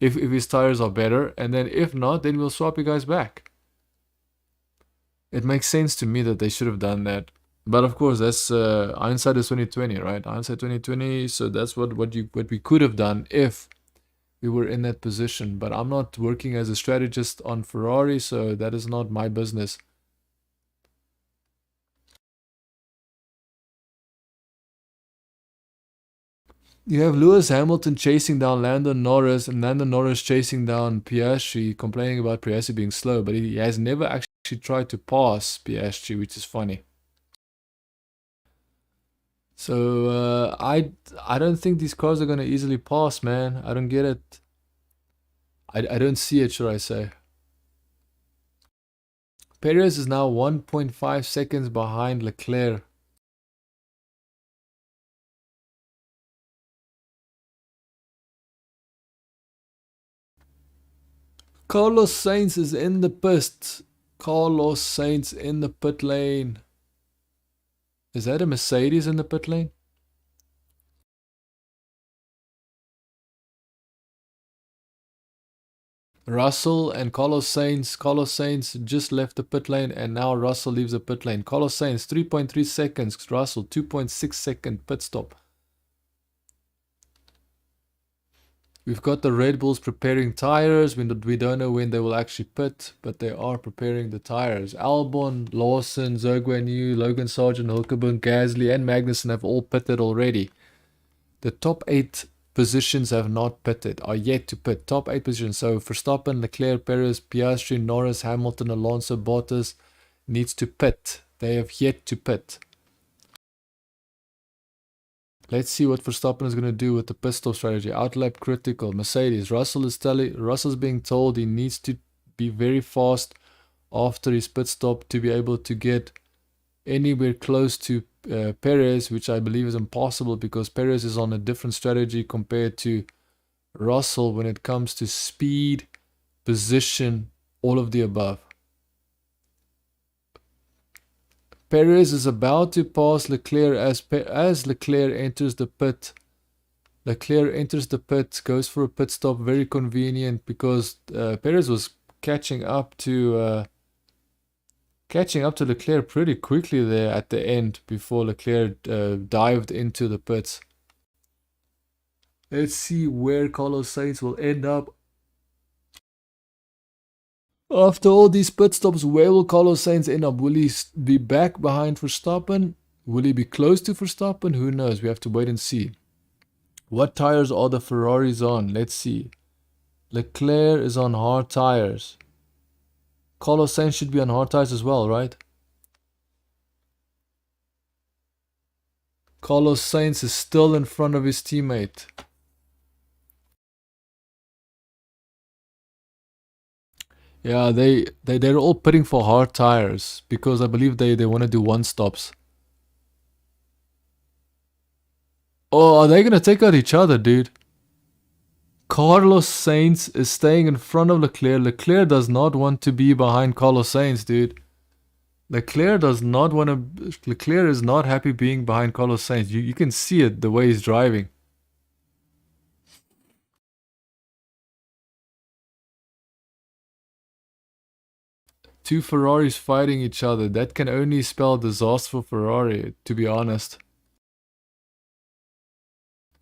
if his tires are better, and then if not, then we'll swap you guys back." It makes sense to me that they should have done that. But of course, that's hindsight is 2020, right? Hindsight 2020. So that's what we could have done if we were in that position. But I'm not working as a strategist on Ferrari, so that is not my business. You have Lewis Hamilton chasing down Lando Norris, and Lando Norris chasing down Piastri, complaining about Piastri being slow, but he has never actually tried to pass Piastri, which is funny. So I don't think these cars are gonna easily pass, man. I don't get it. I don't see it, should I say. Perez is now 1.5 seconds behind Leclerc. Carlos Sainz is in the pit. Carlos Sainz in the pit lane. Is that a Mercedes in the pit lane? Russell and Carlos Sainz. Carlos Sainz just left the pit lane, and now Russell leaves the pit lane. Carlos Sainz 3.3 seconds. Russell 2.6 second pit stop. We've got the Red Bulls preparing tires. We don't know when they will actually pit, but they are preparing the tires. Albon, Lawson, Zhou, Logan Sargent, Hulkenberg, Gasly, and Magnussen have all pitted already. The top 8 positions have not pitted, are yet to pit. Top 8 positions. So Verstappen, Leclerc, Perez, Piastri, Norris, Hamilton, Alonso, Bottas needs to pit. They have yet to pit. Let's see what Verstappen is going to do with the pit stop strategy. Outlap critical. Mercedes. Russell's being told he needs to be very fast after his pit stop to be able to get anywhere close to Perez, which I believe is impossible because Perez is on a different strategy compared to Russell when it comes to speed, position, all of the above. Perez is about to pass Leclerc as Leclerc enters the pit. Leclerc enters the pit, goes for a pit stop, very convenient because Perez was catching up to Leclerc pretty quickly there at the end before Leclerc dived into the pits. Let's see where Carlos Sainz will end up. After all these pit stops, where will Carlos Sainz end up? Will he be back behind Verstappen? Will he be close to Verstappen? Who knows? We have to wait and see. What tires are the Ferraris on? Let's see. Leclerc is on hard tires. Carlos Sainz should be on hard tires as well, right? Carlos Sainz is still in front of his teammate. Yeah, they're all pitting for hard tires because I believe they want to do one stops. Oh, are they gonna take out each other, dude? Carlos Sainz is staying in front of Leclerc. Leclerc does not want to be behind Carlos Sainz, dude. Leclerc does not want to. Leclerc is not happy being behind Carlos Sainz. You can see it the way he's driving. Two Ferraris fighting each other. That can only spell disaster for Ferrari, to be honest.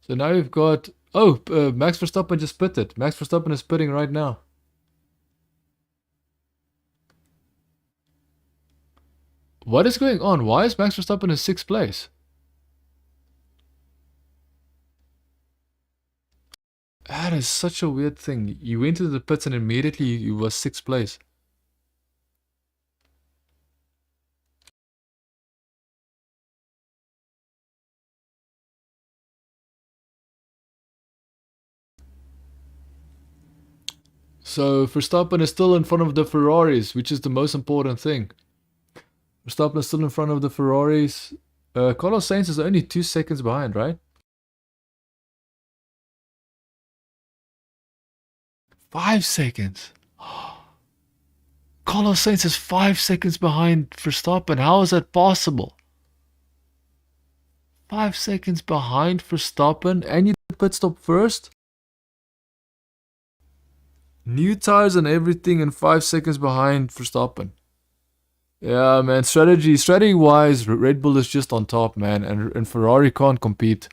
So now we've got... Oh, Max Verstappen just pitted. Max Verstappen is pitting right now. What is going on? Why is Max Verstappen in 6th place? That is such a weird thing. You went to the pits and immediately you was 6th place. So Verstappen is still in front of the Ferraris, which is the most important thing. Verstappen is still in front of the Ferraris. Carlos Sainz is only 2 seconds behind, right? 5 seconds. Carlos Sainz is 5 seconds behind Verstappen. How is that possible? 5 seconds behind Verstappen, and you did pit stop first? New tires and everything, and 5 seconds behind Verstappen. Yeah, man. Strategy-wise, Red Bull is just on top, man, and Ferrari can't compete.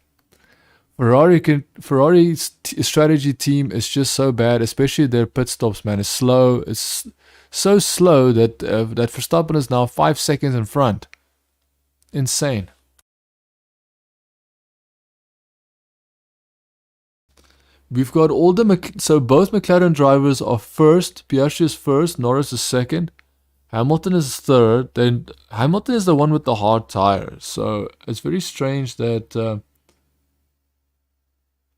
Ferrari's strategy team is just so bad, especially their pit stops, man. It's slow. It's so slow that that Verstappen is now 5 seconds in front. Insane. We've got all the so both McLaren drivers are first. Piastri is first. Norris is second. Hamilton is third. Then Hamilton is the one with the hard tire. So it's very strange that.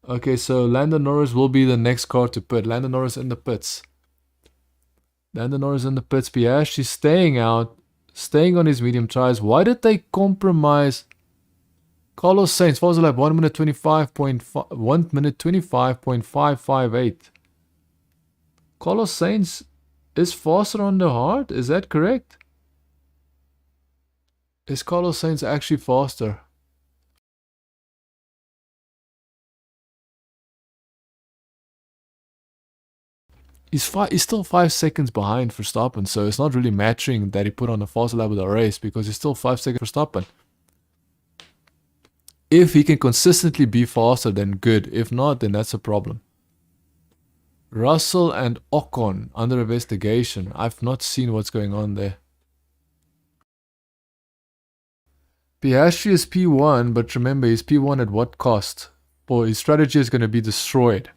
Okay, so Lando Norris will be the next car to pit. Lando Norris in the pits. Lando Norris in the pits. Piastri staying out, staying on his medium tires. Why did they compromise? Carlos Sainz, falls lap 1 minute 25.558. Carlos Sainz is faster on the hard, is that correct? Is Carlos Sainz actually faster? He's still 5 seconds behind Verstappen, so it's not really matching that he put on a faster lap of the race because he's still 5 seconds Verstappen. If he can consistently be faster, then good. If not, then that's a problem. Russell and Ocon under investigation. I've not seen what's going on there. Piastri is P1, but remember, he's P1 at what cost? For his strategy is going to be destroyed.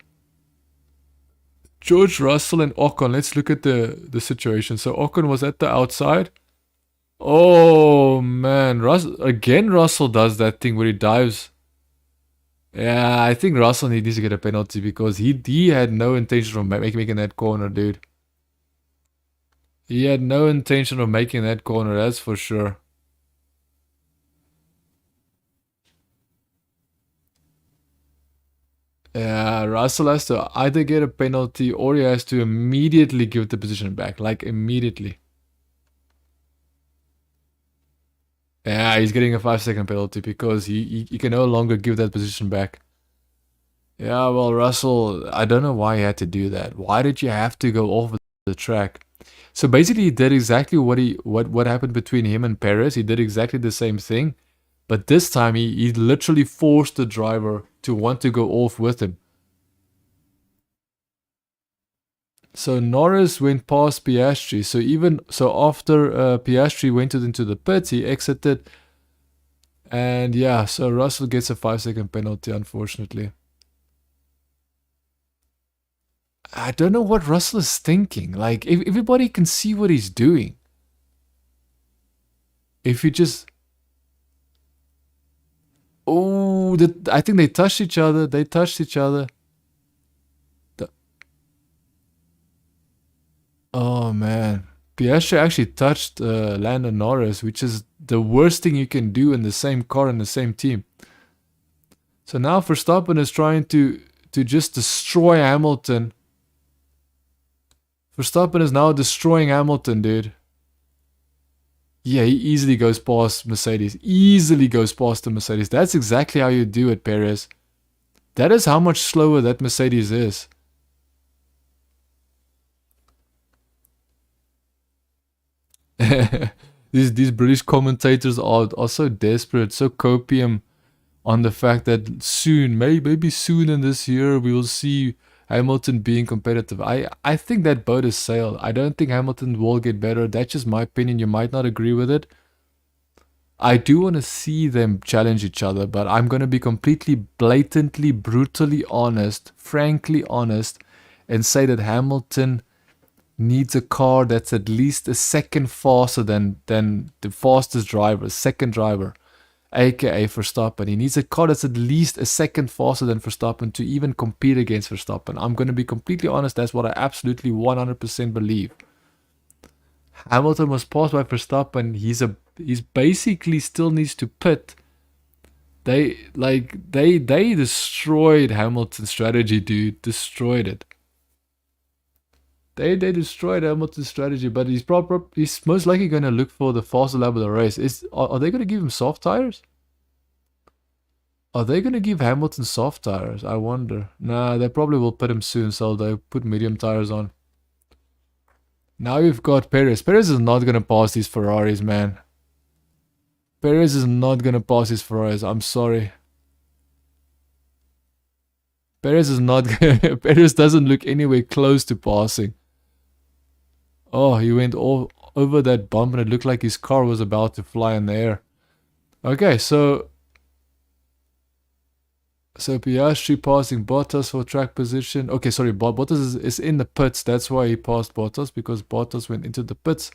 George Russell and Ocon. Let's look at the situation. So Ocon was at the outside. Oh man, Russell does that thing where he dives. Yeah, I think Russell needs to get a penalty because he had no intention of making that corner, dude. He had no intention of making that corner, that's for sure. Yeah, Russell has to either get a penalty or he has to immediately give the position back. Like, immediately. Yeah, he's getting a 5-second penalty because he can no longer give that position back. Yeah, well, Russell, I don't know why he had to do that. Why did you have to go off the track? So basically, he did exactly what happened between him and Perez. He did exactly the same thing. But this time, he literally forced the driver to want to go off with him. So Norris went past Piastri. So after Piastri went into the pits, he exited. And yeah, so Russell gets a 5-second penalty, unfortunately. I don't know what Russell is thinking. Like, if everybody can see what he's doing. If he just... Oh, I think they touched each other. They touched each other. Oh, man. Piastri actually touched Lando Norris, which is the worst thing you can do in the same car in the same team. So now Verstappen is trying to just destroy Hamilton. Verstappen is now destroying Hamilton, dude. Yeah, he easily goes past Mercedes. Easily goes past the Mercedes. That's exactly how you do it, Perez. That is how much slower that Mercedes is. These British commentators are so desperate, so copium on the fact that soon, maybe soon in this year, we will see Hamilton being competitive. I think that boat has sailed. I don't think Hamilton will get better. That's just my opinion. You might not agree with it. I do want to see them challenge each other, but I'm going to be completely blatantly, brutally honest, frankly honest, and say that Hamilton needs a car that's at least a second faster than the fastest driver, second driver, aka Verstappen. He needs a car that's at least a second faster than Verstappen to even compete against Verstappen. I'm going to be completely honest, that's what I absolutely 100% believe. Hamilton was passed by Verstappen. He's basically still needs to pit. They destroyed Hamilton's strategy, dude. Destroyed it. They destroyed Hamilton's strategy, but he's most likely gonna look for the faster lap of the race. Are they gonna give him soft tires? Are they gonna give Hamilton soft tires? I wonder. Nah, they probably will put him soon, so they'll put medium tires on. Now we've got Perez. Perez is not going to pass these Ferraris, man. Perez is not going to pass these Ferraris. I'm sorry. Perez is not Perez doesn't look anywhere close to passing. Oh, he went all over that bump and it looked like his car was about to fly in the air. Okay, so Piastri passing Bottas for track position. Okay, sorry, Bottas is in the pits. That's why he passed Bottas, because Bottas went into the pits.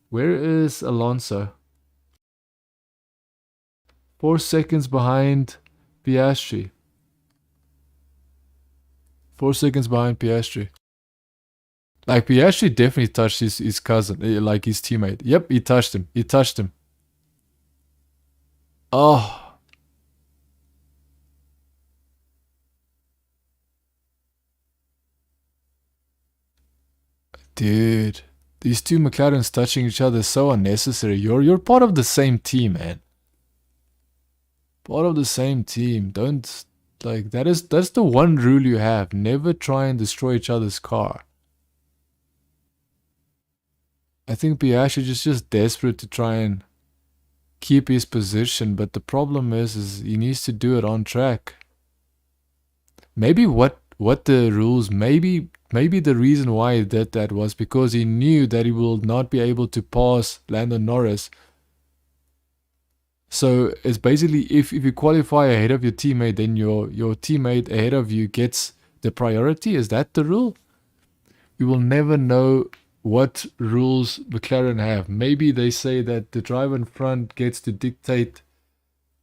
Where is Alonso? 4 seconds behind Piastri. 4 seconds behind Piastri. Like, Piastri definitely touched his cousin, like his teammate. Yep, he touched him. He touched him. Oh. Dude, these two McLarens touching each other is so unnecessary. You're part of the same team, man. Part of the same team. Don't, like, that's the one rule you have. Never try and destroy each other's car. I think Piastri is just desperate to try and keep his position, but the problem is he needs to do it on track. Maybe what the rules, maybe the reason why he did that was because he knew that he will not be able to pass Lando Norris. So it's basically, if you qualify ahead of your teammate, then your teammate ahead of you gets the priority. Is that the rule? We will never know what rules McLaren have. Maybe they say that the driver in front gets to dictate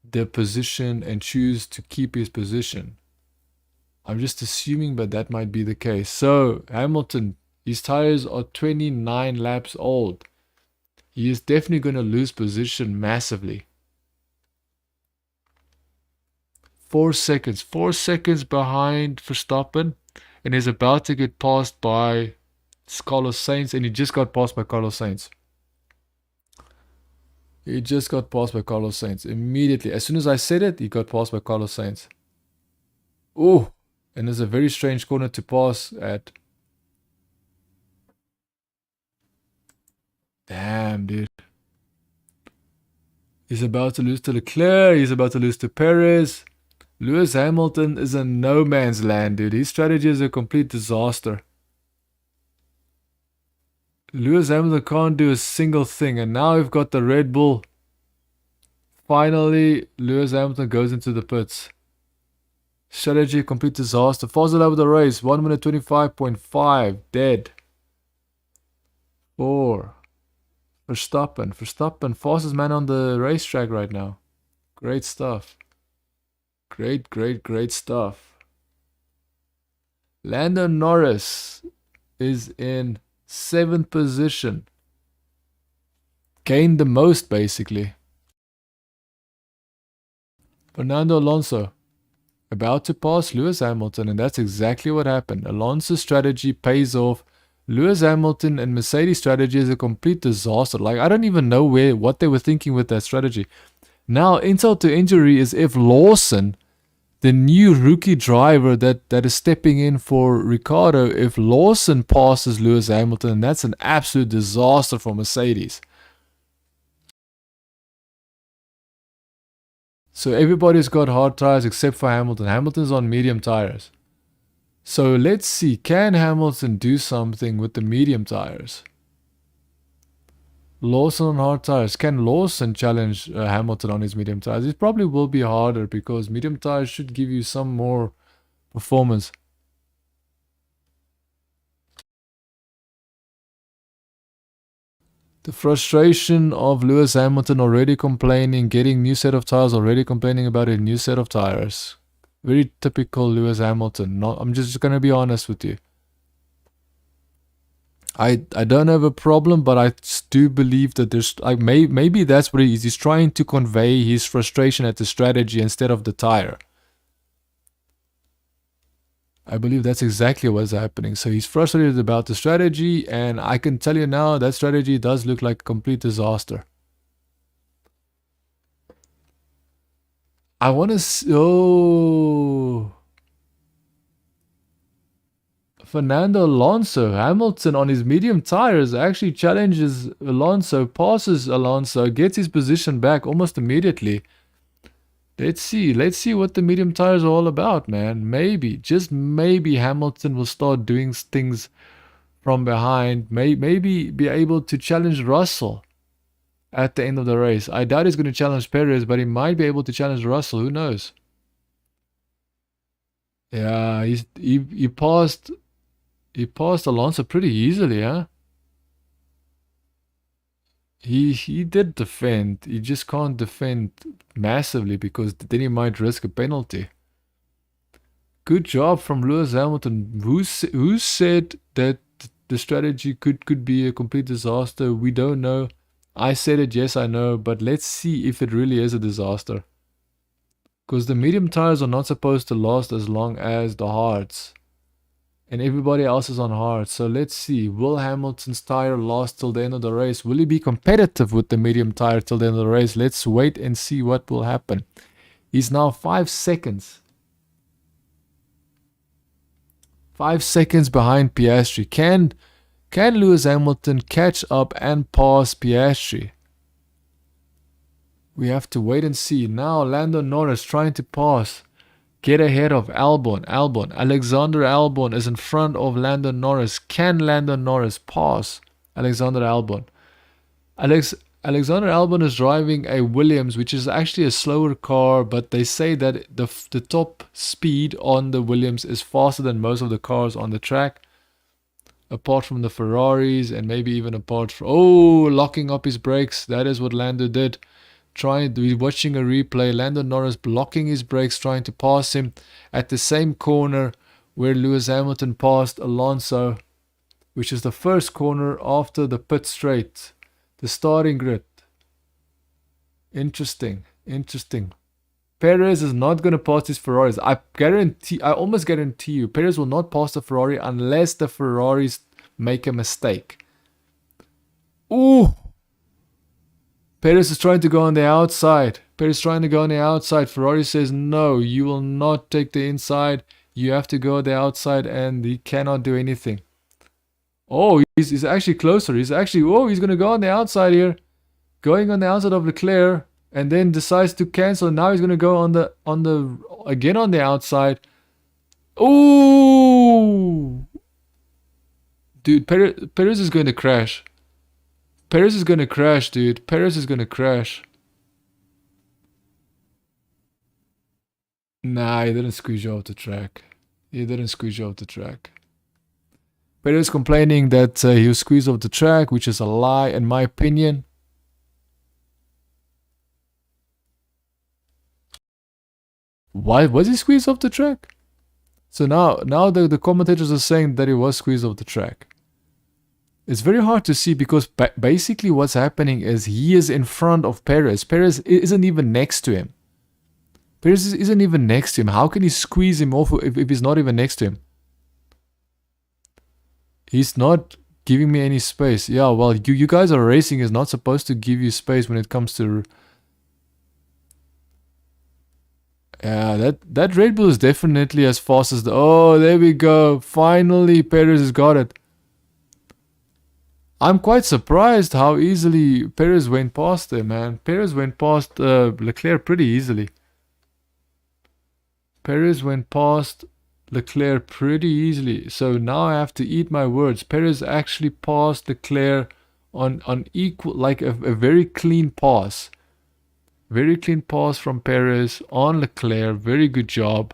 the position and choose to keep his position. I'm just assuming, but that might be the case. So, Hamilton, his tires are 29 laps old. He is definitely going to lose position massively. 4 seconds. 4 seconds behind Verstappen. And is about to get passed by Carlos Sainz. And he just got passed by Carlos Sainz. He just got passed by Carlos Sainz. Immediately. As soon as I said it, he got passed by Carlos Sainz. Oh. And there's a very strange corner to pass at. Damn, dude. He's about to lose to Leclerc. He's about to lose to Perez. Lewis Hamilton is in no man's land, dude. His strategy is a complete disaster. Lewis Hamilton can't do a single thing. And now we've got the Red Bull. Finally, Lewis Hamilton goes into the pits. Strategy, complete disaster. Fastest lap of the race, 1 minute 25.5. Dead. 4. Verstappen, fastest man on the racetrack right now. Great stuff. Great stuff. Lando Norris is in 7th position. Gained the most, basically. Fernando Alonso about to pass Lewis Hamilton, and that's exactly what happened. Alonso's strategy pays off. Lewis Hamilton and Mercedes' strategy is a complete disaster. Like, I don't even know what they were thinking with that strategy. Now, insult to injury is if Lawson, the new rookie driver that is stepping in for Ricciardo, if Lawson passes Lewis Hamilton, that's an absolute disaster for Mercedes. So everybody's got hard tires except for Hamilton. Hamilton's on medium tires. So let's see, can Hamilton do something with the medium tires? Lawson on hard tires. Can Lawson challenge Hamilton on his medium tires? It probably will be harder because medium tires should give you some more performance. The frustration of Lewis Hamilton already complaining, getting new set of tires, already complaining about a new set of tires. Very typical Lewis Hamilton. I'm just going to be honest with you. I don't have a problem, but I do believe that there's like maybe that's what he is. He's trying to convey his frustration at the strategy instead of the tire. I believe that's exactly what's happening. So he's frustrated about the strategy, and I can tell you now that strategy does look like a complete disaster. I want to... Oh... Fernando Alonso. Hamilton on his medium tires actually challenges Alonso, passes Alonso, gets his position back almost immediately. Let's see what the medium tires are all about, man. Maybe, just maybe Hamilton will start doing things from behind. Maybe be able to challenge Russell at the end of the race. I doubt he's going to challenge Perez, but he might be able to challenge Russell. Who knows? Yeah, he passed Alonso pretty easily, huh? He did defend. He just can't defend massively because then he might risk a penalty. Good job from Lewis Hamilton. Who said that the strategy could be a complete disaster? We don't know. I said it, yes I know, but let's see if it really is a disaster. Because the medium tires are not supposed to last as long as the hards. And everybody else is on hard. So let's see. Will Hamilton's tire last till the end of the race? Will he be competitive with the medium tire till the end of the race? Let's wait and see what will happen. He's now 5 seconds. 5 seconds behind Piastri. Can Lewis Hamilton catch up and pass Piastri? We have to wait and see. Now Lando Norris trying to pass. Get ahead of Albon. Alexander Albon is in front of Lando Norris. Can Lando Norris pass Alexander Albon? Alexander Albon is driving a Williams, which is actually a slower car, but they say that the top speed on the Williams is faster than most of the cars on the track. Apart from the Ferraris and maybe even apart from... Oh, locking up his brakes. That is what Lando did. Watching a replay, Lando Norris blocking his brakes, trying to pass him at the same corner where Lewis Hamilton passed Alonso, which is the first corner after the pit straight, the starting grid. Interesting. Perez is not going to pass his Ferraris. I almost guarantee you, Perez will not pass the Ferrari unless the Ferraris make a mistake. Ooh! Perez is trying to go on the outside. Ferrari says, no, you will not take the inside. You have to go on the outside, and he cannot do anything. Oh, he's actually closer. He's going to go on the outside here. Going on the outside of Leclerc, and then decides to cancel. Now he's going to go again on the outside. Ooh! Dude, Perez is going to crash. Perez is going to crash, dude. Perez is going to crash. Nah, he didn't squeeze you off the track. Perez complaining that he was squeezed off the track, which is a lie, in my opinion. Why was he squeezed off the track? So now the commentators are saying that he was squeezed off the track. It's very hard to see because basically what's happening is he is in front of Perez. Perez isn't even next to him. How can he squeeze him off if he's not even next to him? He's not giving me any space. Yeah, well, you guys are racing is not supposed to give you space when it comes to... Yeah, that Red Bull is definitely as fast as the... Oh, there we go. Finally, Perez has got it. I'm quite surprised how easily Perez went past there, man. Perez went past Leclerc pretty easily. So now I have to eat my words. Perez actually passed Leclerc on equal, like a very clean pass. Very clean pass from Perez on Leclerc. Very good job.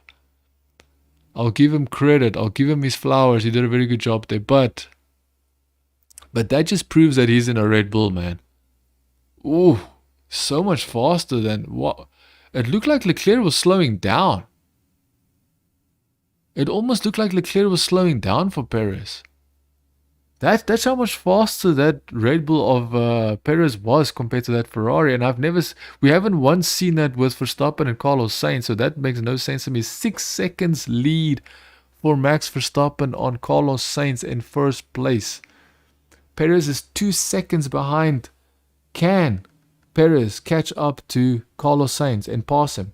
I'll give him credit. I'll give him his flowers. He did a very good job there. But that just proves that he's in a Red Bull, man. Ooh, so much faster than what? It looked like Leclerc was slowing down. It almost looked like Leclerc was slowing down for Perez. That's how much faster that Red Bull of Perez was compared to that Ferrari, and we haven't once seen that with Verstappen and Carlos Sainz, so that makes no sense to me. 6 seconds lead for Max Verstappen on Carlos Sainz in first place. Perez is 2 seconds behind. Can Perez catch up to Carlos Sainz and pass him?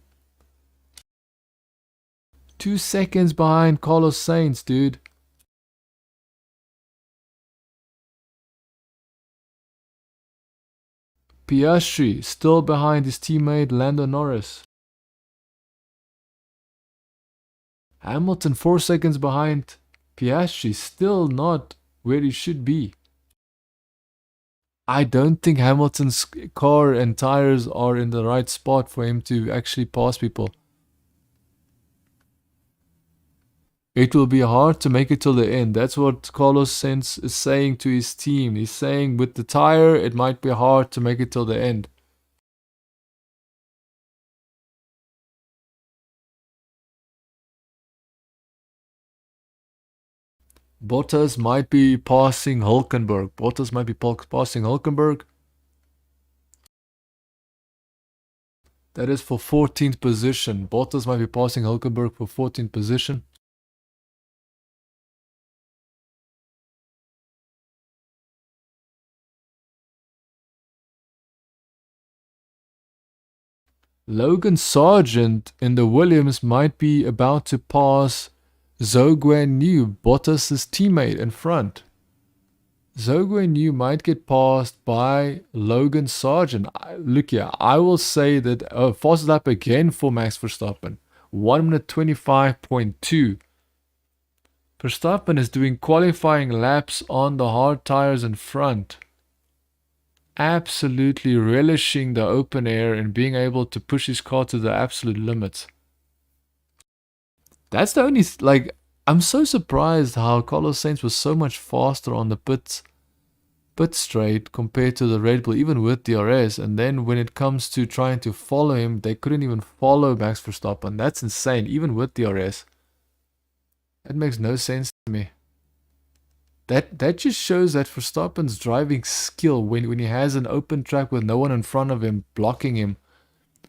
2 seconds behind Carlos Sainz, dude. Piastri still behind his teammate Lando Norris. Hamilton 4 seconds behind Piastri, still not where he should be. I don't think Hamilton's car and tires are in the right spot for him to actually pass people. It will be hard to make it till the end. That's what Carlos Sainz is saying to his team. He's saying with the tire, it might be hard to make it till the end. Bottas might be passing Hulkenberg. That is for 14th position. Bottas might be passing Hulkenberg for 14th position. Logan Sargent in the Williams might be about to pass Zhou Guanyu, Bottas' teammate, in front. Zhou Guanyu might get passed by Logan Sargent. Look here, I will say that fastest lap again for Max Verstappen. 1 minute 25.2. Verstappen is doing qualifying laps on the hard tires in front. Absolutely relishing the open air and being able to push his car to the absolute limits. That's the only, I'm so surprised how Carlos Sainz was so much faster on the pit straight compared to the Red Bull, even with DRS. And then when it comes to trying to follow him, they couldn't even follow Max Verstappen. That's insane, even with DRS. That makes no sense to me. That just shows that Verstappen's driving skill when he has an open track with no one in front of him, blocking him,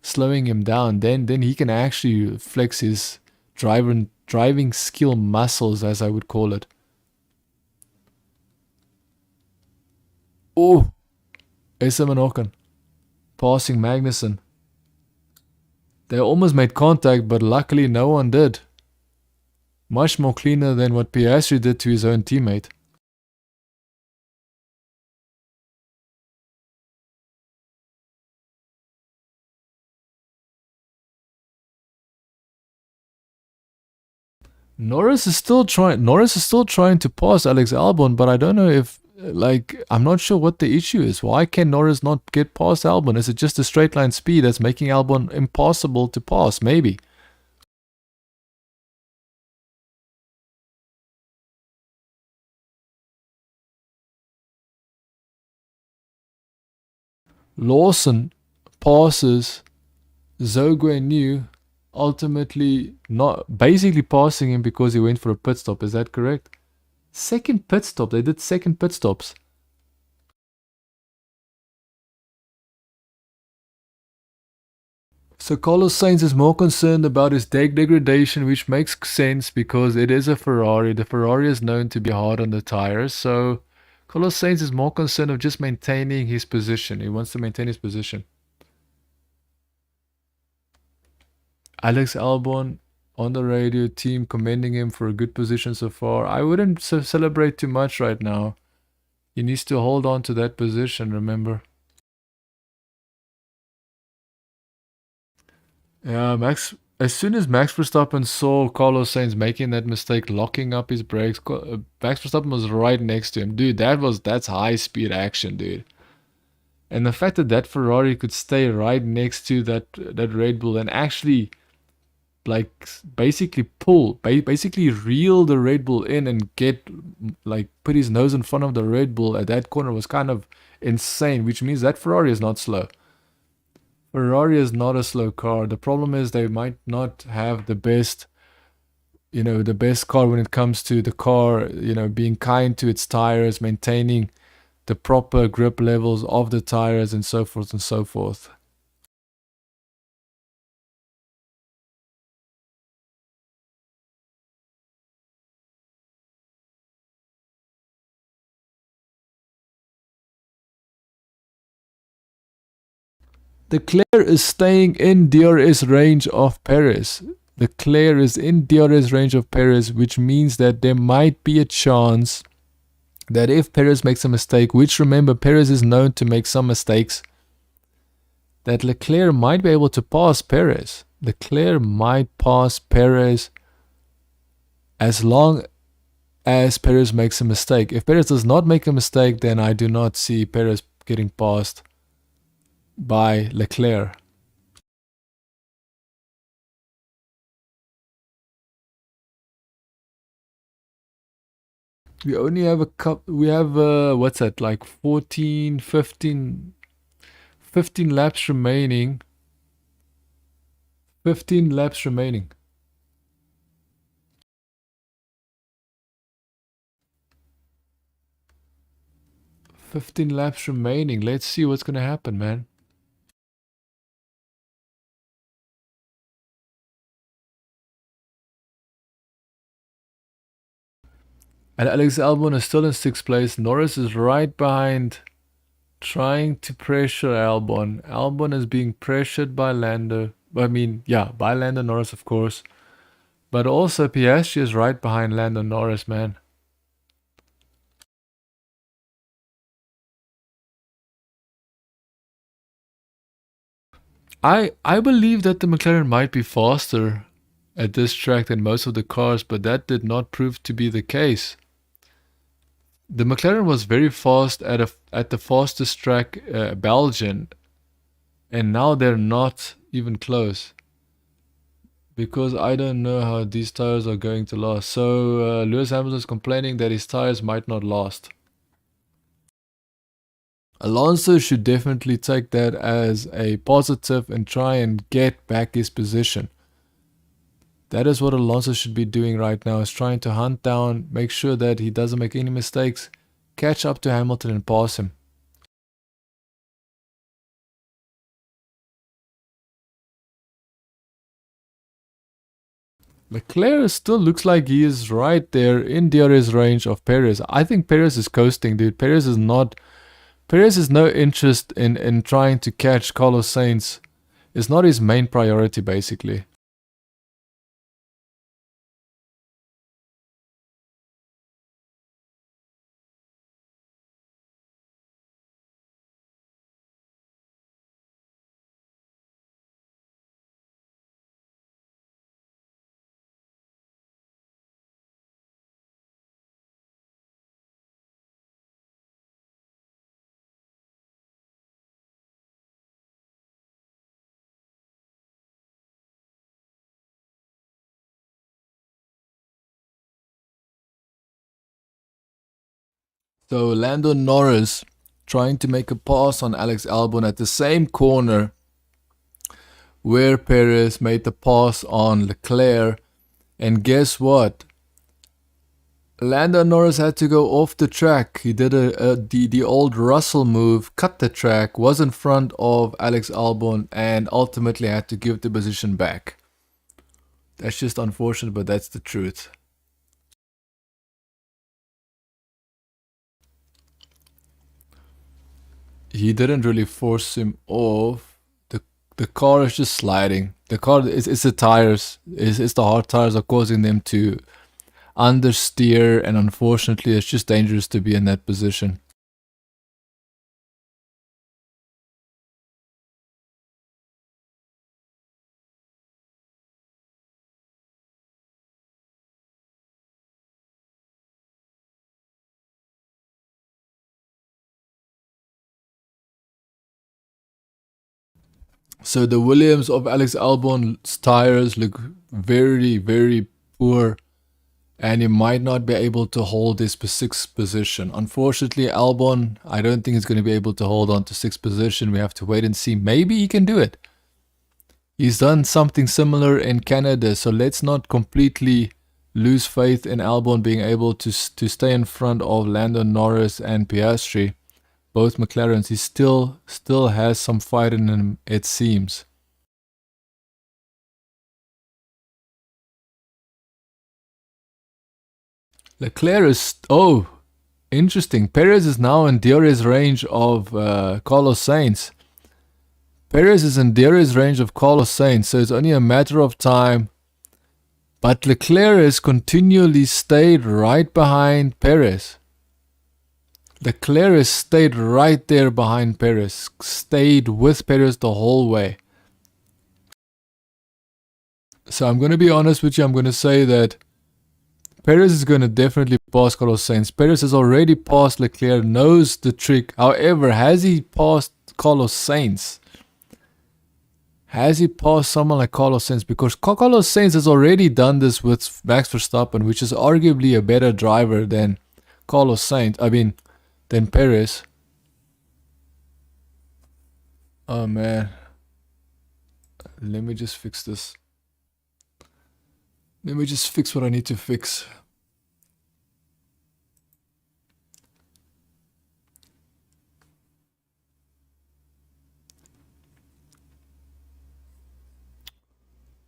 slowing him down, then he can actually flex his driving skill muscles, as I would call it. Oh, Esteban Ocon passing Magnussen. They almost made contact, but luckily no one did. Much more cleaner than what Piastri did to his own teammate. Norris is still trying to pass Alex Albon, but I don't know if, I'm not sure what the issue is. Why can Norris not get past Albon? Is it just a straight line speed that's making Albon impossible to pass? Maybe. Lawson passes Zhou Guanyu, ultimately not basically passing him because he went for a pit stop. Is that correct? Second pit stop. They did second pit stops. So Carlos Sainz is more concerned about his degradation, which makes sense because it is a Ferrari. The Ferrari is known to be hard on the tires. So Carlos Sainz is more concerned of just maintaining his position. He wants to maintain his position. Alex Albon on the radio, team commending him for a good position so far. I wouldn't celebrate too much right now. He needs to hold on to that position, remember. Yeah, Max as soon as Max Verstappen saw Carlos Sainz making that mistake, locking up his brakes, Max Verstappen was right next to him. Dude, that's high speed action, dude. And the fact that Ferrari could stay right next to that Red Bull and actually like basically basically reel the Red Bull in and get like put his nose in front of the Red Bull at that corner was kind of insane, which means that Ferrari is not slow. Ferrari is not a slow car. The problem is they might not have the best, the best car when it comes to the car, being kind to its tires, maintaining the proper grip levels of the tires and so forth and so forth. Leclerc is staying in DRS range of Perez. Leclerc is in DRS range of Perez, which means that there might be a chance that if Perez makes a mistake, which remember Perez is known to make some mistakes, that Leclerc might be able to pass Perez. Leclerc might pass Perez as long as Perez makes a mistake. If Perez does not make a mistake, then I do not see Perez getting passed by Leclerc. We only have a couple, we have, what's that, like 14, 15 laps remaining. 15 laps remaining. Let's see what's going to happen, man. And Alex Albon is still in 6th place. Norris is right behind, trying to pressure Albon. Albon is being pressured by Lando. By Lando Norris, of course. But also Piastri is right behind Lando Norris, man. I believe that the McLaren might be faster at this track than most of the cars, but that did not prove to be the case. The McLaren was very fast at the fastest track, Belgian, and now they're not even close. Because I don't know how these tires are going to last. So Lewis Hamilton is complaining that his tires might not last. Alonso should definitely take that as a positive and try and get back his position. That is what Alonso should be doing right now, is trying to hunt down, make sure that he doesn't make any mistakes, catch up to Hamilton and pass him. Leclerc still looks like he is right there in DRS range of Perez. I think Perez is coasting, dude. Perez has no interest in trying to catch Carlos Sainz. It's not his main priority, basically. So Lando Norris trying to make a pass on Alex Albon at the same corner where Perez made the pass on Leclerc. And guess what? Lando Norris had to go off the track. He did the old Russell move, cut the track, was in front of Alex Albon, and ultimately had to give the position back. That's just unfortunate, but that's the truth. He didn't really force him off. The car is just sliding. The car it's the tires. It's the hard tires are causing them to understeer, and unfortunately it's just dangerous to be in that position. So the Williams of Alex Albon's tires look very, very poor, and he might not be able to hold his sixth position. Unfortunately, Albon, I don't think he's going to be able to hold on to sixth position. We have to wait and see. Maybe he can do it. He's done something similar in Canada, so let's not completely lose faith in Albon being able to stay in front of Lando Norris and Piastri, both McLarens. He still has some fight in him, it seems. Leclerc is... Oh, interesting. Perez is now in DRS range of Carlos Sainz. Perez is in DRS range of Carlos Sainz, so it's only a matter of time. But Leclerc has continually stayed right behind Perez. Leclerc has stayed right there behind Perez. Stayed with Perez the whole way. So I'm going to be honest with you. I'm going to say that Perez is going to definitely pass Carlos Sainz. Perez has already passed Leclerc, knows the trick. However, has he passed Carlos Sainz? Has he passed someone like Carlos Sainz? Because Carlos Sainz has already done this with Max Verstappen, which is arguably a better driver than Carlos Sainz. I mean, than Perez. Oh man. Let me just fix this. Let me just fix what I need to fix.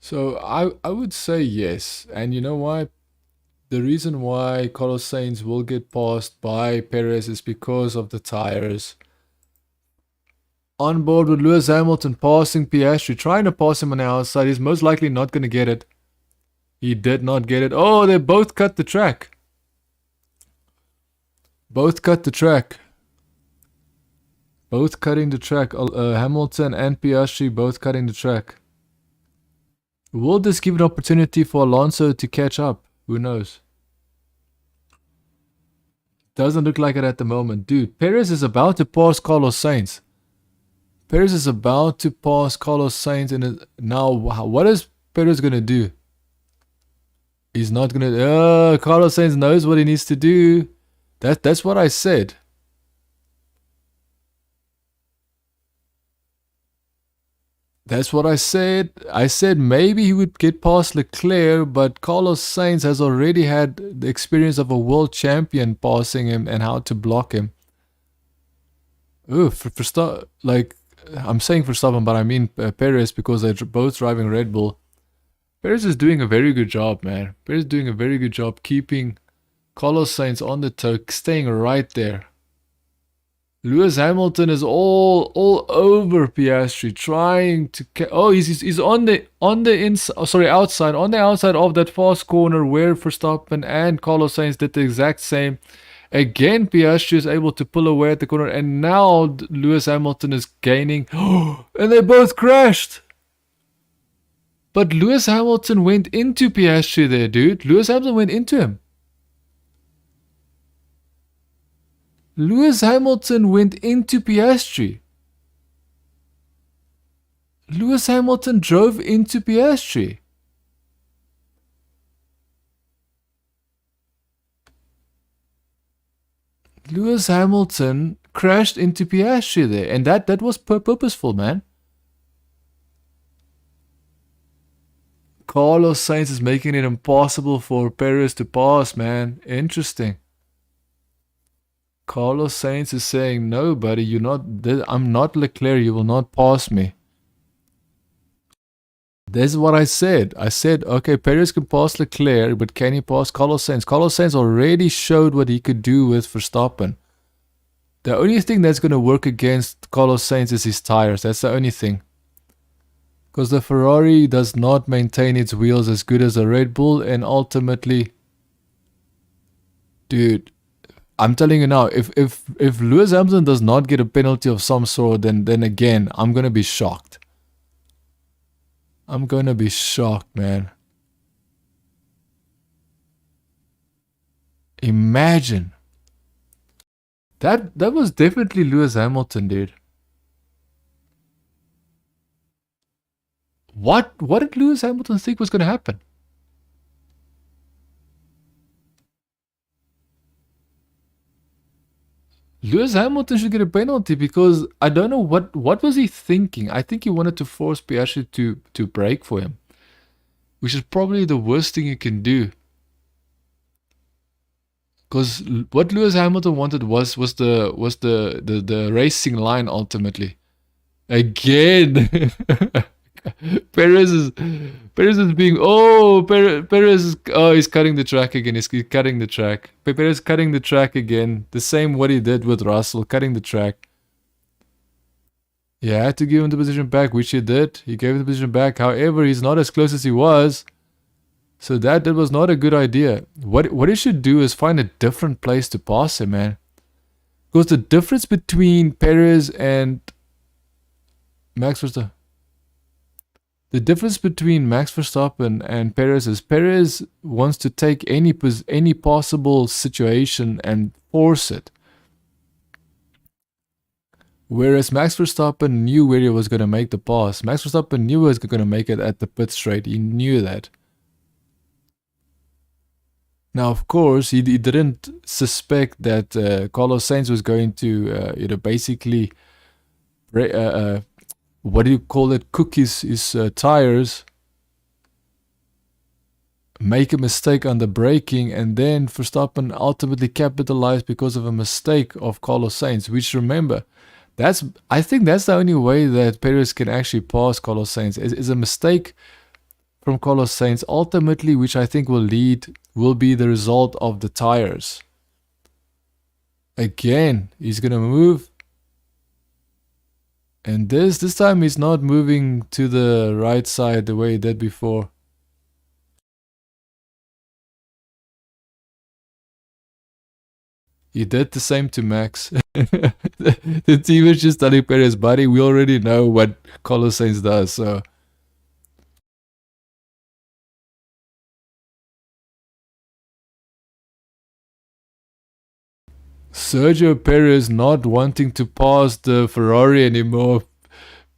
So I would say yes. And you know why? The reason why Carlos Sainz will get passed by Perez is because of the tires. On board with Lewis Hamilton passing Piastri, trying to pass him on the outside. He's most likely not going to get it. He did not get it. Oh, they both cut the track. Both cut the track. Both cutting the track. Hamilton and Piastri both cutting the track. Will this give an opportunity for Alonso to catch up? Who knows? Doesn't look like it at the moment. Dude, Perez is about to pass Carlos Sainz. Perez is about to pass Carlos Sainz. Now, what is Perez going to do? He's not going to... Carlos Sainz knows what he needs to do. That's what I said. That's what I said. I said maybe he would get past Leclerc, but Carlos Sainz has already had the experience of a world champion passing him and how to block him. Ooh, like I'm saying Verstappen, but I mean Perez, because they're both driving Red Bull. Perez is doing a very good job, man. Perez is doing a very good job keeping Carlos Sainz on the toe, staying right there. Lewis Hamilton is all over Piastri, trying to... he's on the inside. Sorry, outside. On the outside of that fast corner where Verstappen and Carlos Sainz did the exact same. Again, Piastri is able to pull away at the corner, and now Lewis Hamilton is gaining. And they both crashed. But Lewis Hamilton went into Piastri there, dude. Lewis Hamilton went into him. Lewis Hamilton went into Piastri. Lewis Hamilton drove into Piastri. Lewis Hamilton crashed into Piastri there, and that was purposeful, man. Carlos Sainz is making it impossible for Perez to pass, man. Interesting. Carlos Sainz is saying, no, buddy, I'm not Leclerc, you will not pass me. This is what I said. I said, okay, Perez can pass Leclerc, but can he pass Carlos Sainz? Carlos Sainz already showed what he could do with Verstappen. The only thing that's going to work against Carlos Sainz is his tires. That's the only thing. Because the Ferrari does not maintain its wheels as good as a Red Bull, and ultimately, dude, I'm telling you now, if Lewis Hamilton does not get a penalty of some sort, then again, I'm gonna be shocked. I'm gonna be shocked, man. Imagine. That was definitely Lewis Hamilton, dude. What did Lewis Hamilton think was going to happen? Lewis Hamilton should get a penalty because I don't know what was he thinking. I think he wanted to force Piastri to brake for him, which is probably the worst thing you can do. Because what Lewis Hamilton wanted was the racing line ultimately. Again, Perez is being Perez is he's cutting the track again. He's cutting the track. Perez cutting the track again. The same what he did with Russell, cutting the track. You had to give him the position back, which he did. He gave him the position back. However, he's not as close as he was. So that was not a good idea. What he should do is find a different place to pass him, man. Because the difference between Perez and Max Verstappen, the difference between Max Verstappen and Perez is Perez wants to take any possible situation and force it. Whereas Max Verstappen knew where he was going to make the pass. Max Verstappen knew he was going to make it at the pit straight. He knew that. Now, of course, he didn't suspect that Carlos Sainz was going to, basically, what do you call it, cook his tires, make a mistake on the braking, and then Verstappen ultimately capitalized because of a mistake of Carlos Sainz, which, remember, I think that's the only way that Perez can actually pass Carlos Sainz, is a mistake from Carlos Sainz, ultimately, which I think will be the result of the tires. Again, he's gonna move, and this time he's not moving to the right side the way he did before. He did the same to Max. The team is just telling Perez, buddy, we already know what Carlos Sainz does, so. Sergio Perez not wanting to pass the Ferrari anymore.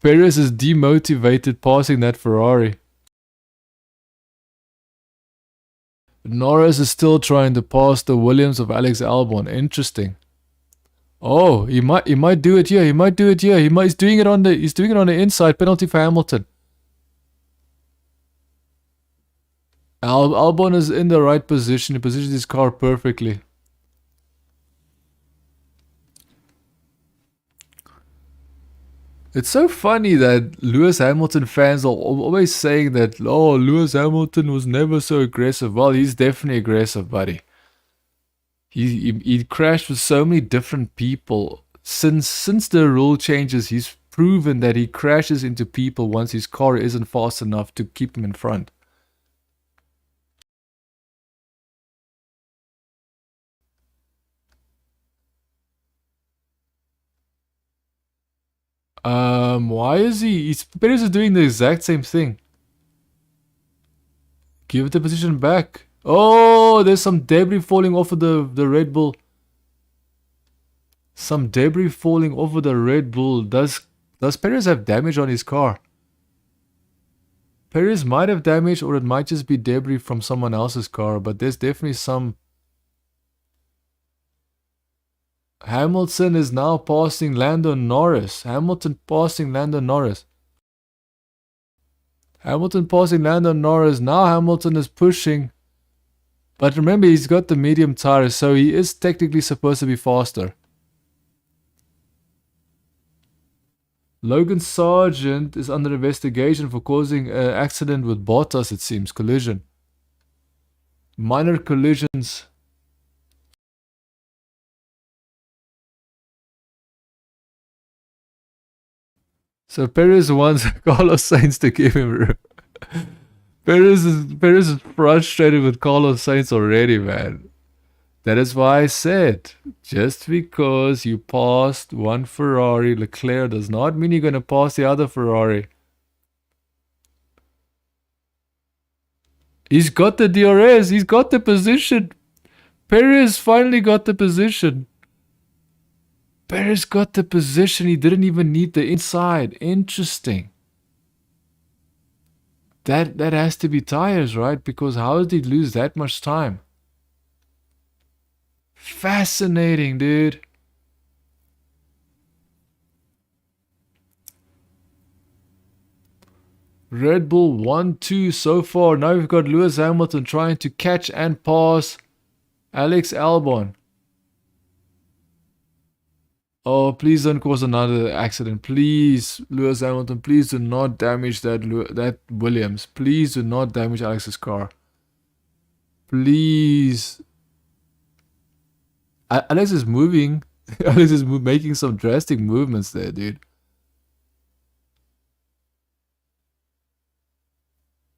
Perez is demotivated passing that Ferrari. Norris is still trying to pass the Williams of Alex Albon. Interesting. Oh, he might do it here. He's doing it on the inside. Penalty for Hamilton. Albon is in the right position. He positions his car perfectly. It's so funny that Lewis Hamilton fans are always saying that, oh, Lewis Hamilton was never so aggressive. Well, he's definitely aggressive, buddy. He crashed with so many different people. Since the rule changes, he's proven that he crashes into people once his car isn't fast enough to keep him in front. Why is he? Perez is doing the exact same thing. Give the position back. Oh, there's some debris falling off of the Red Bull. Some debris falling over the Red Bull. Does Perez have damage on his car? Perez might have damage, or it might just be debris from someone else's car, but there's definitely some. Hamilton is now passing Lando Norris. Hamilton passing Lando Norris. Now Hamilton is pushing. But remember, he's got the medium tires, so he is technically supposed to be faster. Logan Sargent is under investigation for causing an accident with Bottas, it seems. Collision. Minor collisions. So Perez wants Carlos Sainz to give him room. Perez is frustrated with Carlos Sainz already, man. That is why I said, just because you passed one Ferrari, Leclerc, does not mean you're going to pass the other Ferrari. He's got the DRS. He's got the position. Perez finally got the position. Perez got the position. He didn't even need the inside. Interesting. That has to be tires, right? Because how did he lose that much time? Fascinating, dude. Red Bull 1-2 so far. Now we've got Lewis Hamilton trying to catch and pass Alex Albon. Oh, please don't cause another accident. Please, Lewis Hamilton, please do not damage that Williams. Please do not damage Alex's car. Please. Alex is moving. Alex is making some drastic movements there, dude.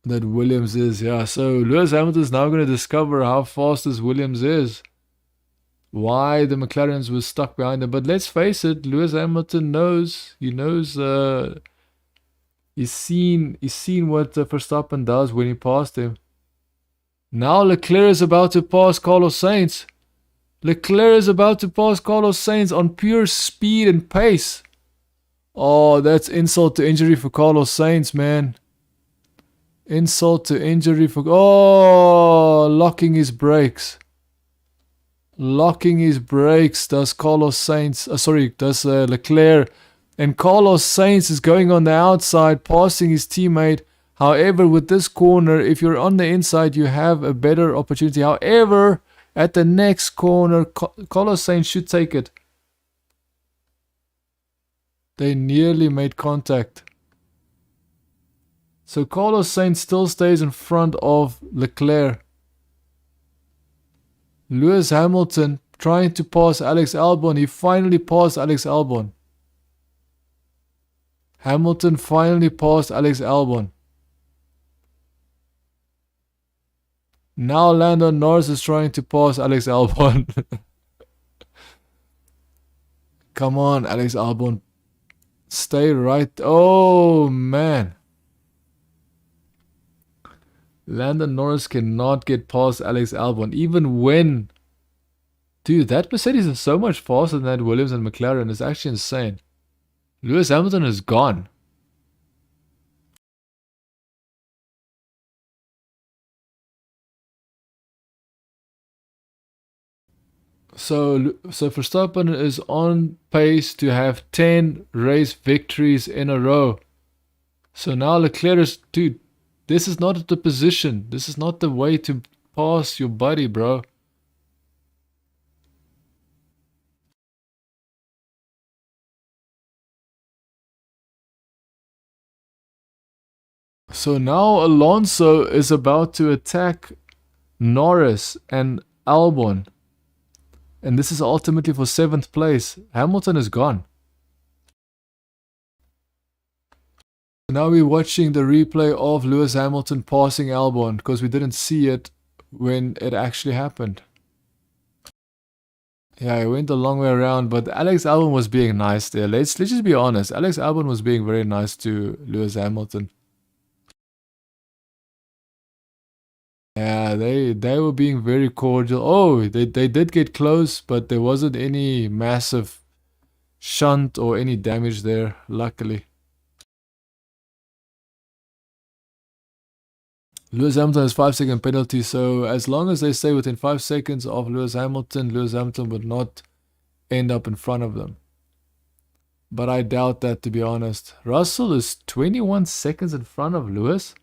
That Williams is, yeah. So Lewis Hamilton is now going to discover how fast this Williams is. Why the McLarens were stuck behind him. But let's face it, Lewis Hamilton knows. He knows. He's seen what Verstappen does when he passed him. Now Leclerc is about to pass Carlos Sainz. Leclerc is about to pass Carlos Sainz on pure speed and pace. Oh, that's insult to injury for Carlos Sainz, man. Insult to injury for... Oh, locking his brakes. Locking his brakes does Carlos Sainz... does Leclerc. And Carlos Sainz is going on the outside, passing his teammate. However, with this corner, if you're on the inside, you have a better opportunity. However, at the next corner, Carlos Sainz should take it. They nearly made contact. So Carlos Sainz still stays in front of Leclerc. Lewis Hamilton trying to pass Alex Albon. He finally passed Alex Albon. Hamilton finally passed Alex Albon. Now Lando Norris is trying to pass Alex Albon. Come on, Alex Albon. Stay right. Oh, man. Lando Norris cannot get past Alex Albon. Even when... Dude, that Mercedes is so much faster than that Williams and McLaren. It's actually insane. Lewis Hamilton is gone. So Verstappen is on pace to have 10 race victories in a row. So now Leclerc is... Dude, this is not the position. This is not the way to pass your buddy, bro. So now Alonso is about to attack Norris and Albon. And this is ultimately for 7th place. Hamilton is gone. Now we're watching the replay of Lewis Hamilton passing Albon because we didn't see it when it actually happened. Yeah, it went a long way around, but Alex Albon was being nice there. Let's just be honest. Alex Albon was being very nice to Lewis Hamilton. Yeah, they were being very cordial. Oh, they did get close, but there wasn't any massive shunt or any damage there, luckily. Lewis Hamilton has 5-second penalty, so as long as they stay within 5 seconds of Lewis Hamilton would not end up in front of them. But I doubt that, to be honest. Russell is 21 seconds in front of Lewis.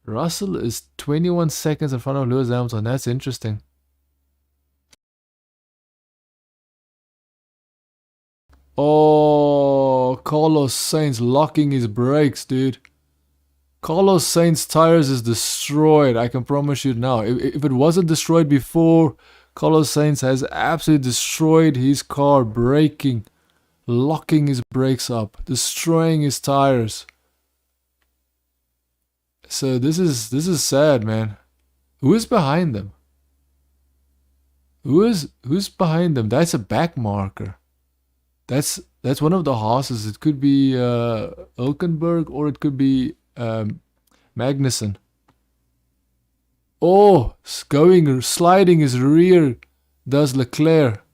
Russell is 21 seconds in front of Lewis Hamilton. That's interesting. Oh, Carlos Sainz locking his brakes, dude. Carlos Sainz tires is destroyed. I can promise you now. If it wasn't destroyed before, Carlos Sainz has absolutely destroyed his car, braking, locking his brakes up, destroying his tires. So this is sad, man. Who is behind them? Who's behind them? That's a back marker. That's one of the horses. It could be Hülkenberg or it could be Magnussen. Oh, sliding his rear does Leclerc.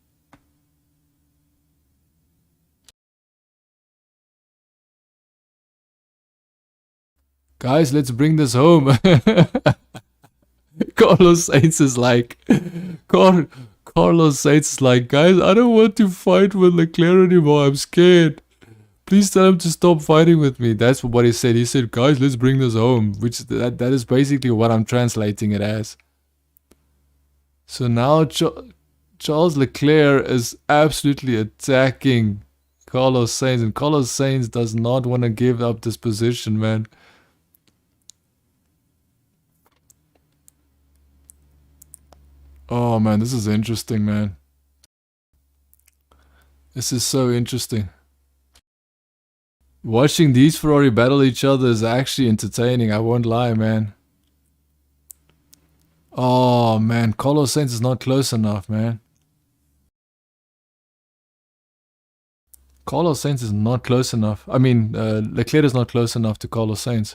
Guys, let's bring this home. Carlos Sainz is like, Carlos Sainz is like, guys, I don't want to fight with Leclerc anymore. I'm scared. Please tell him to stop fighting with me. That's what he said. He said, guys, let's bring this home. Which that is basically what I'm translating it as. So now Charles Leclerc is absolutely attacking Carlos Sainz. And Carlos Sainz does not want to give up this position, man. Oh, man, this is interesting, man. This is so interesting. Watching these Ferrari battle each other is actually entertaining, I won't lie, man. Oh, man, Carlos Sainz is not close enough, man. Carlos Sainz is not close enough. I mean, Leclerc is not close enough to Carlos Sainz.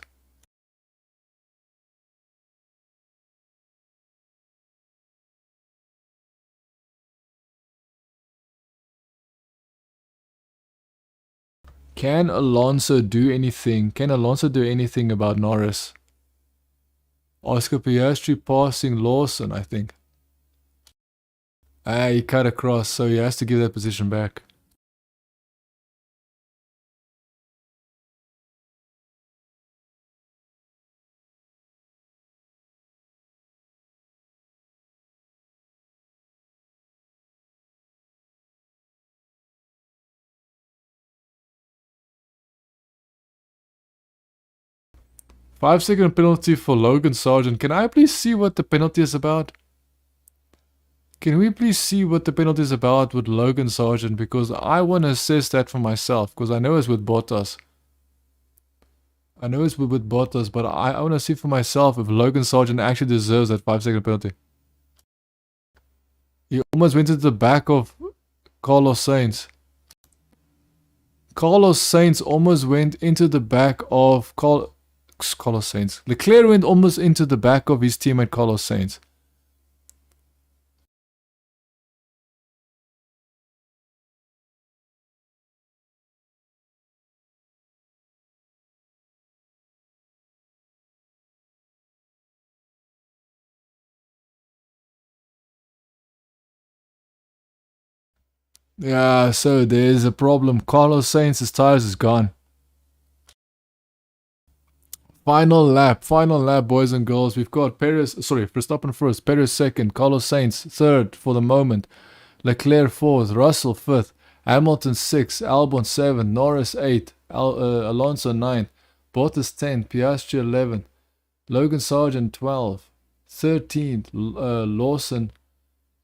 Can Alonso do anything? Can Alonso do anything about Norris? Oscar Piastri passing Lawson, I think. Ah, he cut across, so he has to give that position back. Five-second penalty for Logan Sargent. Can I please see what the penalty is about? Can we please see what the penalty is about with Logan Sargent? Because I want to assess that for myself. Because I know it's with Bottas. I know it's with Bottas, but I want to see for myself if Logan Sargent actually deserves that 5-second penalty. He almost went into the back of Carlos Sainz. Carlos Sainz almost went into the back of Carlos Sainz. Leclerc went almost into the back of his teammate Carlos Sainz. Yeah, so there's a problem. Carlos Sainz's tires is gone. Final lap, boys and girls. We've got Verstappen first, Perez second, Carlos Sainz third for the moment, Leclerc fourth, Russell fifth, Hamilton sixth, Albon seventh, Norris eighth, Alonso ninth, Bottas 10th, Piastri 11th, Logan Sargent 12th, 13th, Lawson,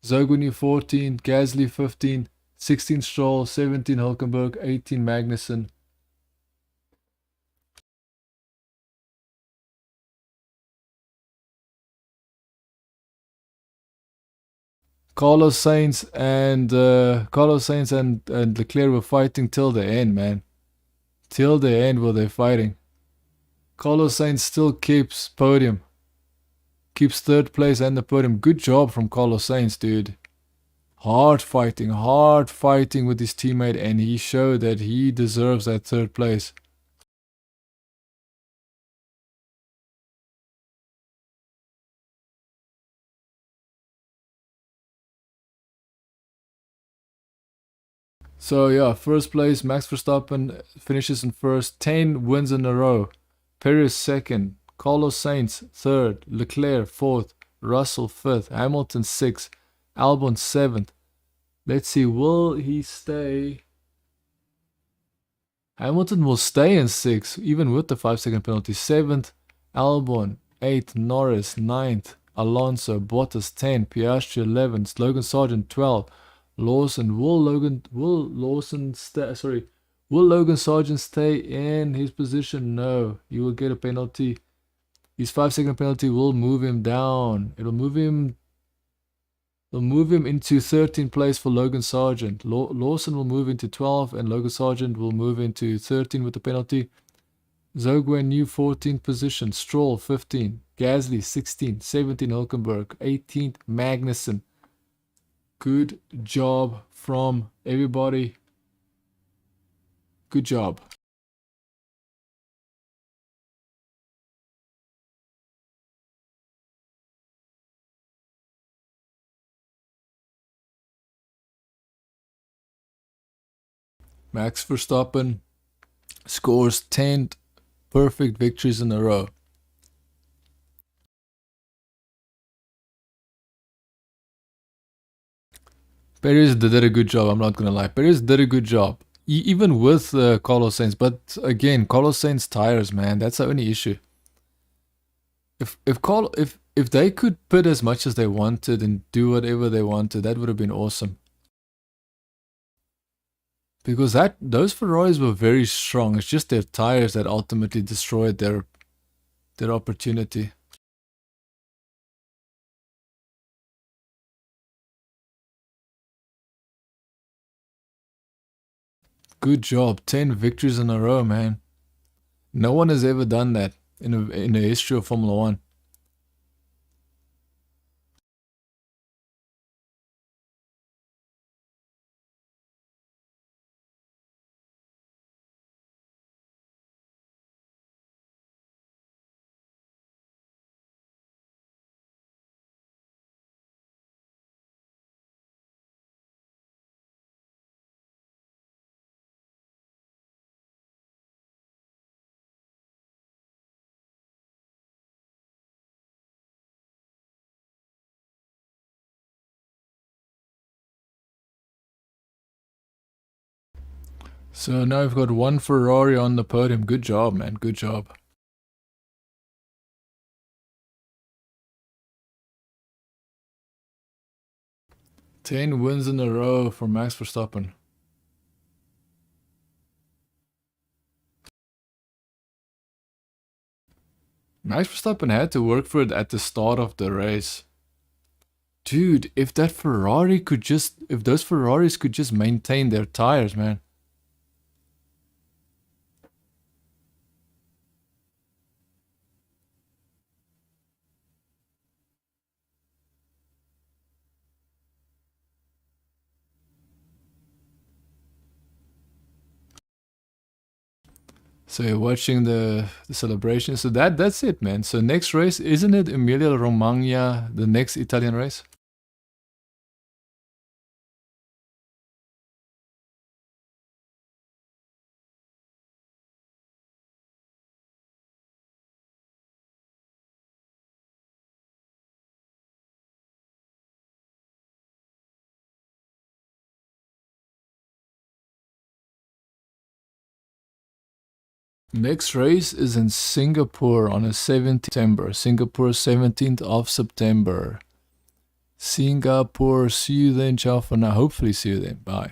Zogwini 14th, Gasly 15th, 16th Stroll, 17th Hulkenberg, 18th Magnussen. Carlos Sainz and Leclerc were fighting till the end, man. Till the end were they fighting. Carlos Sainz still keeps podium. Keeps third place and the podium. Good job from Carlos Sainz, dude. Hard fighting with his teammate, and he showed that he deserves that third place. So yeah, first place, Max Verstappen finishes in first, 10 wins in a row. Perez second, Carlos Sainz third, Leclerc fourth, Russell fifth, Hamilton sixth, Albon seventh. Let's see, will he stay? Hamilton will stay in sixth, even with the 5-second penalty. Seventh, Albon, eighth, Norris, ninth, Alonso, Bottas 10, Piastri 11, Logan Sargent 12. Lawson, will Logan Sargent stay in his position? No, he will get a penalty. His 5-second penalty will move him down. It'll move him into 13th place for Logan Sargent. Lawson will move into 12th, and Logan Sargent will move into 13 with the penalty. Zogwen new 14th position. Stroll 15, Gasly 16, 17 Hulkenberg, 18th Magnussen. Good job from everybody. Good job. Max Verstappen scores 10 perfect victories in a row. Perez did a good job, I'm not going to lie. Perez did a good job. Even with Carlos Sainz. But again, Carlos Sainz tires, man. That's the only issue. If they could pit as much as they wanted and do whatever they wanted, that would have been awesome. Because those Ferraris were very strong. It's just their tires that ultimately destroyed their opportunity. Good job. 10 victories in a row, man. No one has ever done that in the history of Formula 1. So now we've got one Ferrari on the podium. Good job, man. Good job. Ten wins in a row for Max Verstappen. Max Verstappen had to work for it at the start of the race. Dude, if those Ferraris could just maintain their tires, man. So you're watching the celebration. So that's it, man. So next race, isn't it Emilia Romagna, the next Italian race? Next race is in Singapore on the 17th of September. Singapore, 17th of September. Singapore, see you then. Ciao for now. Hopefully see you then. Bye.